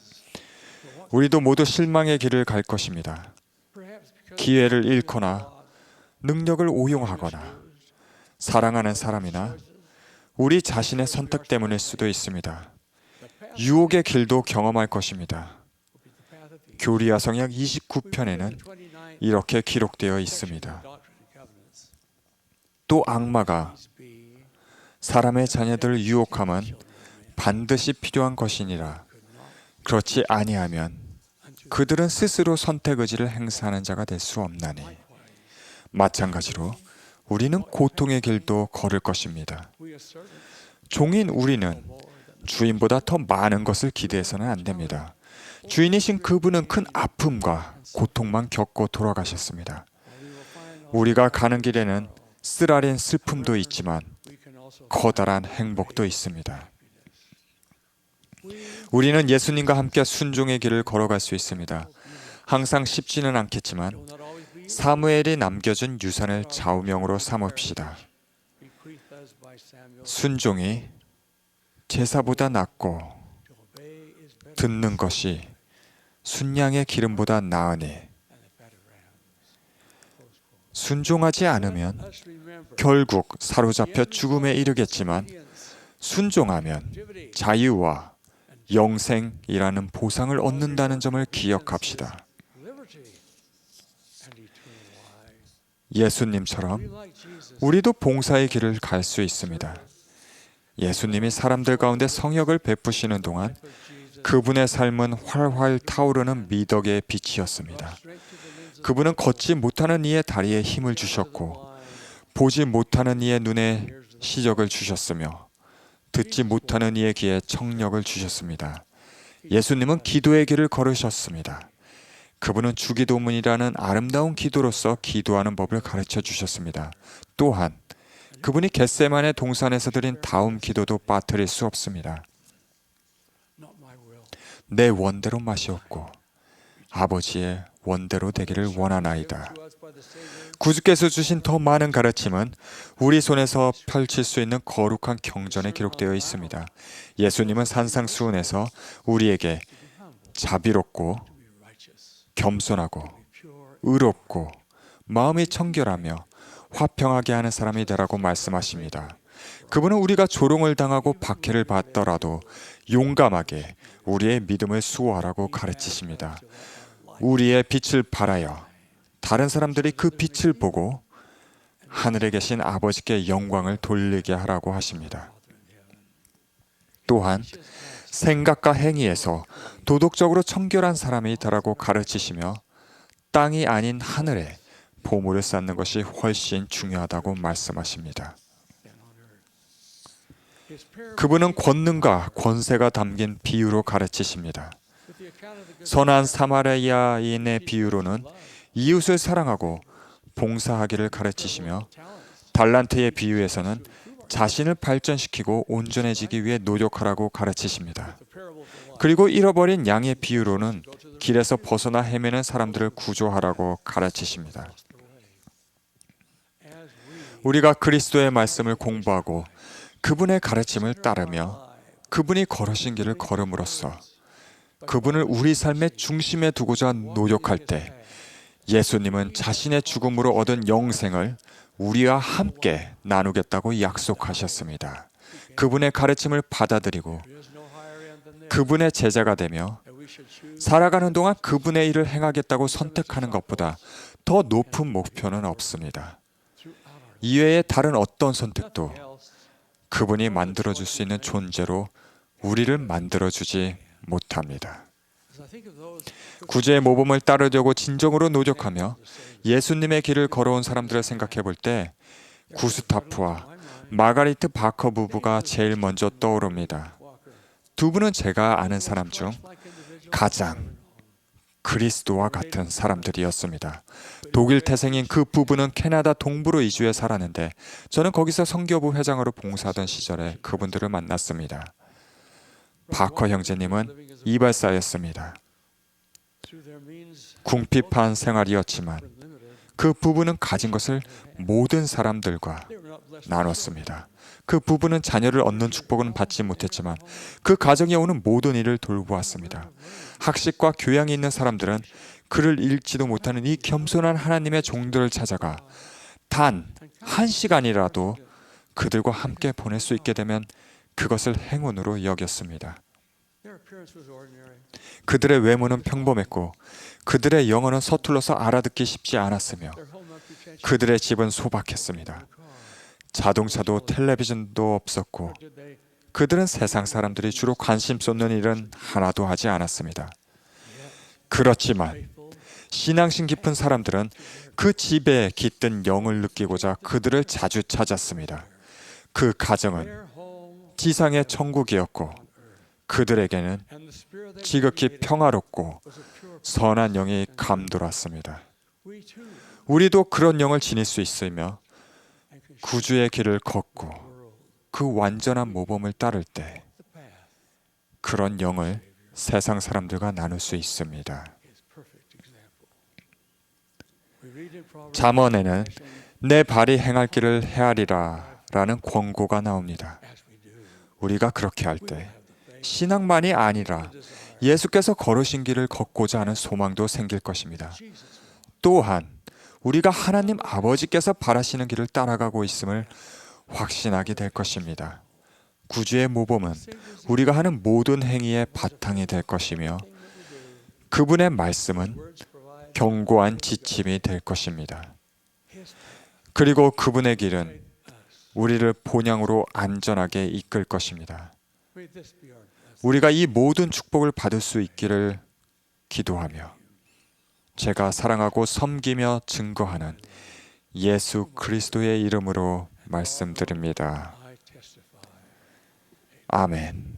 우리도 모두 실망의 길을 갈 것입니다. 기회를 잃거나 능력을 오용하거나 사랑하는 사람이나 우리 자신의 선택 때문일 수도 있습니다. 유혹의 길도 경험할 것입니다. 교리야 성약 29편에는 이렇게 기록되어 있습니다. 또 악마가 사람의 자녀들을 유혹함은 반드시 필요한 것이니라. 그렇지 아니하면 그들은 스스로 선택 의지를 행사하는 자가 될 수 없나니. 마찬가지로 우리는 고통의 길도 걸을 것입니다. 종인 우리는 주인보다 더 많은 것을 기대해서는 안 됩니다. 주인이신 그분은 큰 아픔과 고통만 겪고 돌아가셨습니다. 우리가 가는 길에는 쓰라린 슬픔도 있지만 커다란 행복도 있습니다. 우리는 예수님과 함께 순종의 길을 걸어갈 수 있습니다. 항상 쉽지는 않겠지만 사무엘이 남겨준 유산을 좌우명으로 삼읍시다. 순종이 제사보다 낫고 듣는 것이 순양의 기름보다 나으니 순종하지 않으면 결국 사로잡혀 죽음에 이르겠지만 순종하면 자유와 영생이라는 보상을 얻는다는 점을 기억합시다. 예수님처럼 우리도 봉사의 길을 갈 수 있습니다. 예수님이 사람들 가운데 성역을 베푸시는 동안 그분의 삶은 활활 타오르는 미덕의 빛이었습니다. 그분은 걷지 못하는 이의 다리에 힘을 주셨고 보지 못하는 이의 눈에 시력을 주셨으며 듣지 못하는 이의 귀에 청력을 주셨습니다. 예수님은 기도의 길을 걸으셨습니다. 그분은 주기도문이라는 아름다운 기도로서 기도하는 법을 가르쳐 주셨습니다. 또한 그분이 겟세마네 동산에서 드린 다음 기도도 빠뜨릴 수 없습니다. 내 원대로 마시옵고 아버지의 원대로 되기를 원하나이다. 구주께서 주신 더 많은 가르침은 우리 손에서 펼칠 수 있는 거룩한 경전에 기록되어 있습니다. 예수님은 산상수훈에서 우리에게 자비롭고 겸손하고 의롭고 마음이 청결하며 화평하게 하는 사람이 되라고 말씀하십니다. 그분은 우리가 조롱을 당하고 박해를 받더라도 용감하게 우리의 믿음을 수호하라고 가르치십니다. 우리의 빛을 발하여 다른 사람들이 그 빛을 보고 하늘에 계신 아버지께 영광을 돌리게 하라고 하십니다. 또한 생각과 행위에서 도덕적으로 청결한 사람이 되라고 가르치시며 땅이 아닌 하늘에 보물을 쌓는 것이 훨씬 중요하다고 말씀하십니다. 그분은 권능과 권세가 담긴 비유로 가르치십니다. 선한 사마리아인의 비유로는 이웃을 사랑하고 봉사하기를 가르치시며 달란트의 비유에서는 자신을 발전시키고 온전해지기 위해 노력하라고 가르치십니다. 그리고 잃어버린 양의 비유로는 길에서 벗어나 헤매는 사람들을 구조하라고 가르치십니다. 우리가 그리스도의 말씀을 공부하고 그분의 가르침을 따르며 그분이 걸으신 길을 걸음으로써 그분을 우리 삶의 중심에 두고자 노력할 때 예수님은 자신의 죽음으로 얻은 영생을 우리와 함께 나누겠다고 약속하셨습니다. 그분의 가르침을 받아들이고 그분의 제자가 되며 살아가는 동안 그분의 일을 행하겠다고 선택하는 것보다 더 높은 목표는 없습니다. 이외에 다른 어떤 선택도 그분이 만들어줄 수 있는 존재로 우리를 만들어주지 못합니다. 구주의 모범을 따르려고 진정으로 노력하며 예수님의 길을 걸어온 사람들을 생각해 볼 때 구스타프와 마가리트 바커 부부가 제일 먼저 떠오릅니다. 두 분은 제가 아는 사람 중 가장 그리스도와 같은 사람들이었습니다. 독일 태생인 그 부부는 캐나다 동부로 이주해 살았는데 저는 거기서 선교부 회장으로 봉사하던 시절에 그분들을 만났습니다. 바커 형제님은 이발사였습니다. 궁핍한 생활이었지만 그 부부는 가진 것을 모든 사람들과 나눴습니다. 그 부부는 자녀를 얻는 축복은 받지 못했지만 그 가정에 오는 모든 일을 돌보았습니다. 학식과 교양이 있는 사람들은 글을 읽지도 못하는 이 겸손한 하나님의 종들을 찾아가 단 1시간이라도 그들과 함께 보낼 수 있게 되면 그것을 행운으로 여겼습니다. 그들의 외모는 평범했고 그들의 영어는 서툴러서 알아듣기 쉽지 않았으며 그들의 집은 소박했습니다. 자동차도 텔레비전도 없었고 그들은 세상 사람들이 주로 관심 쏟는 일은 하나도 하지 않았습니다. 그렇지만 신앙심 깊은 사람들은 그 집에 깃든 영을 느끼고자 그들을 자주 찾았습니다. 그 가정은 지상의 천국이었고 그들에게는 지극히 평화롭고 선한 영이 감돌았습니다. 우리도 그런 영을 지닐 수 있으며 구주의 길을 걷고 그 완전한 모범을 따를 때 그런 영을 세상 사람들과 나눌 수 있습니다. 잠언에는 내 발이 행할 길을 헤아리라 라는 권고가 나옵니다. 우리가 그렇게 할 때 신앙만이 아니라 예수께서 걸으신 길을 걷고자 하는 소망도 생길 것입니다. 또한 우리가 하나님 아버지께서 바라시는 길을 따라가고 있음을 확신하게 될 것입니다. 구주의 모범은 우리가 하는 모든 행위의 바탕이 될 것이며 그분의 말씀은 견고한 지침이 될 것입니다. 그리고 그분의 길은 우리를 본향으로 안전하게 이끌 것입니다. 우리가 이 모든 축복을 받을 수 있기를 기도하며 제가 사랑하고 섬기며 증거하는 예수 그리스도의 이름으로 말씀드립니다. 아멘.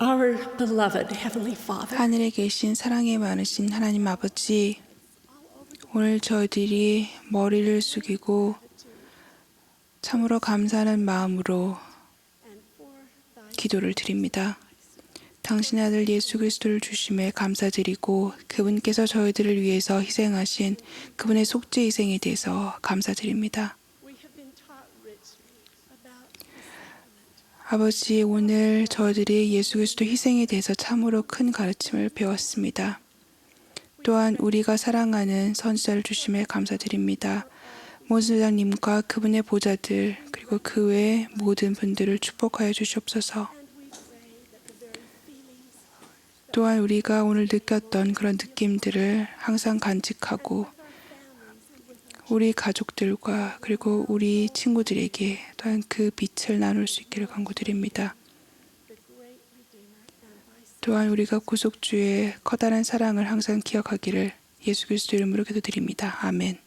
Our beloved Heavenly Father, 하늘에 계신 사랑이 많으신 하나님 아버지, 오늘 저희들이 머리를 숙이고 참으로 감사하는 마음으로 기도를 드립니다. 당신의 아들 예수 그리스도를 주심에 감사드리고 그분께서 저희들을 위해서 희생하신 그분의 속죄 희생에 대해서 감사드립니다. 아버지, 오늘 저희들이 예수 그리스도 희생에 대해서 참으로 큰 가르침을 배웠습니다. 또한 우리가 사랑하는 선지자를 주심에 감사드립니다. 몬슨 회장님과 그분의 보좌들 그리고 그 외의 모든 분들을 축복하여 주시옵소서. 또한 우리가 오늘 느꼈던 그런 느낌들을 항상 간직하고 우리 가족들과 그리고 우리 친구들에게 또한 그 빛을 나눌 수 있기를 간구드립니다. 또한 우리가 구속주의 커다란 사랑을 항상 기억하기를 예수 그리스도 이름으로 기도드립니다. 아멘.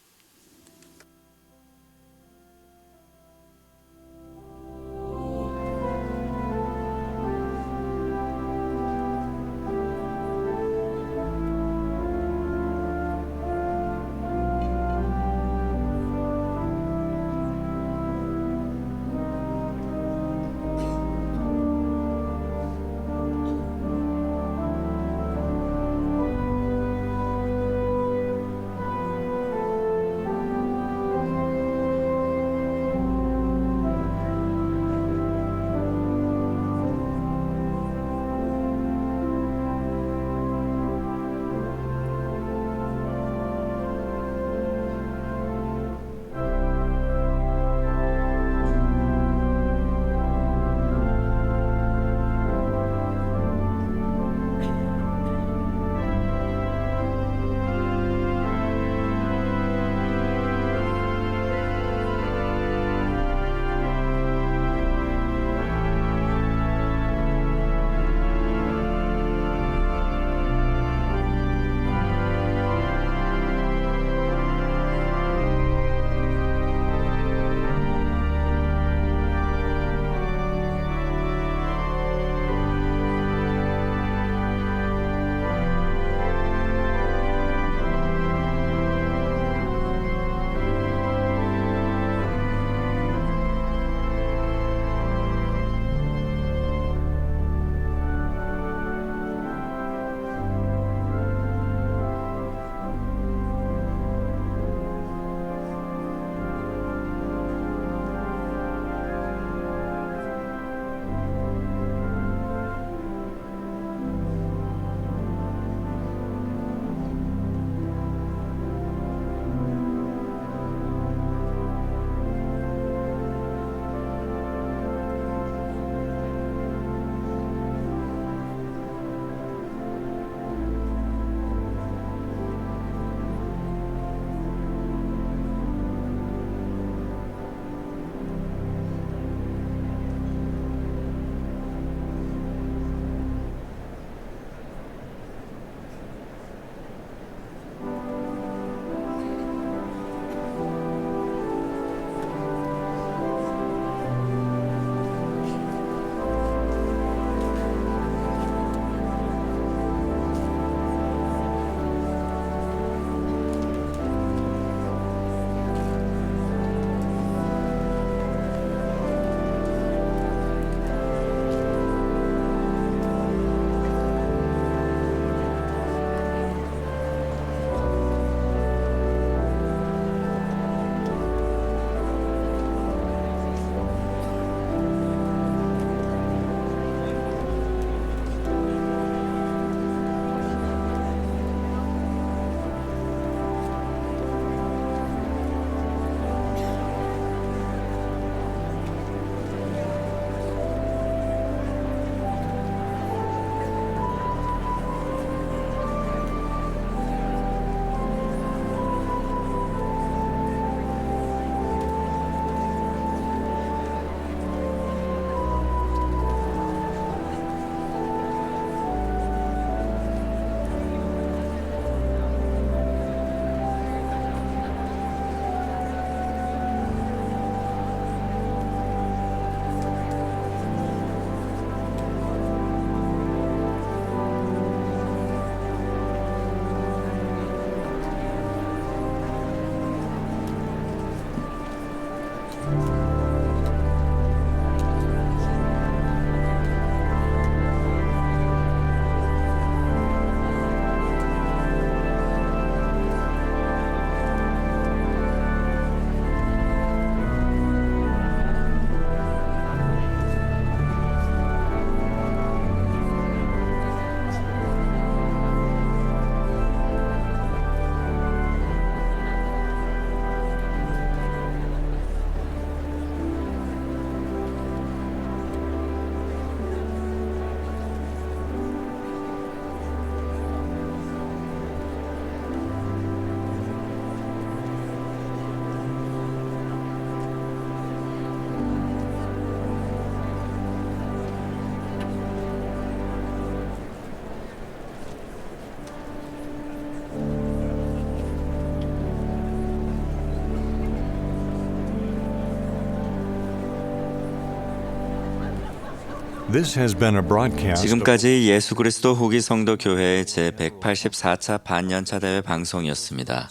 This has been a broadcast of 지금까지 예수 그리스도 후기 성도 교회의 제 184차 반년차 대회 방송이었습니다.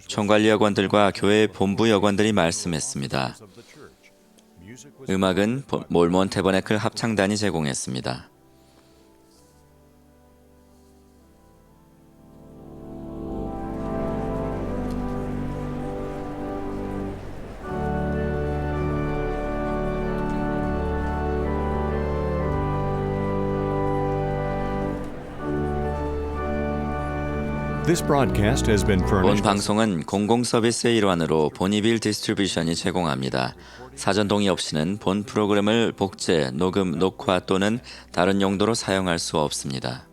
총관리 여관들과 교회 본부 여관들이 말씀했습니다. 음악은 몰몬 태버네클 합창단이 제공했습니다. This broadcast has been 본 furnished. 방송은 공공 서비스의 일환으로 보니빌 디스트리뷰션이 제공합니다. 사전 동의 없이는 본 프로그램을 복제, 녹음, 녹화 또는 다른 용도로 사용할 수 없습니다.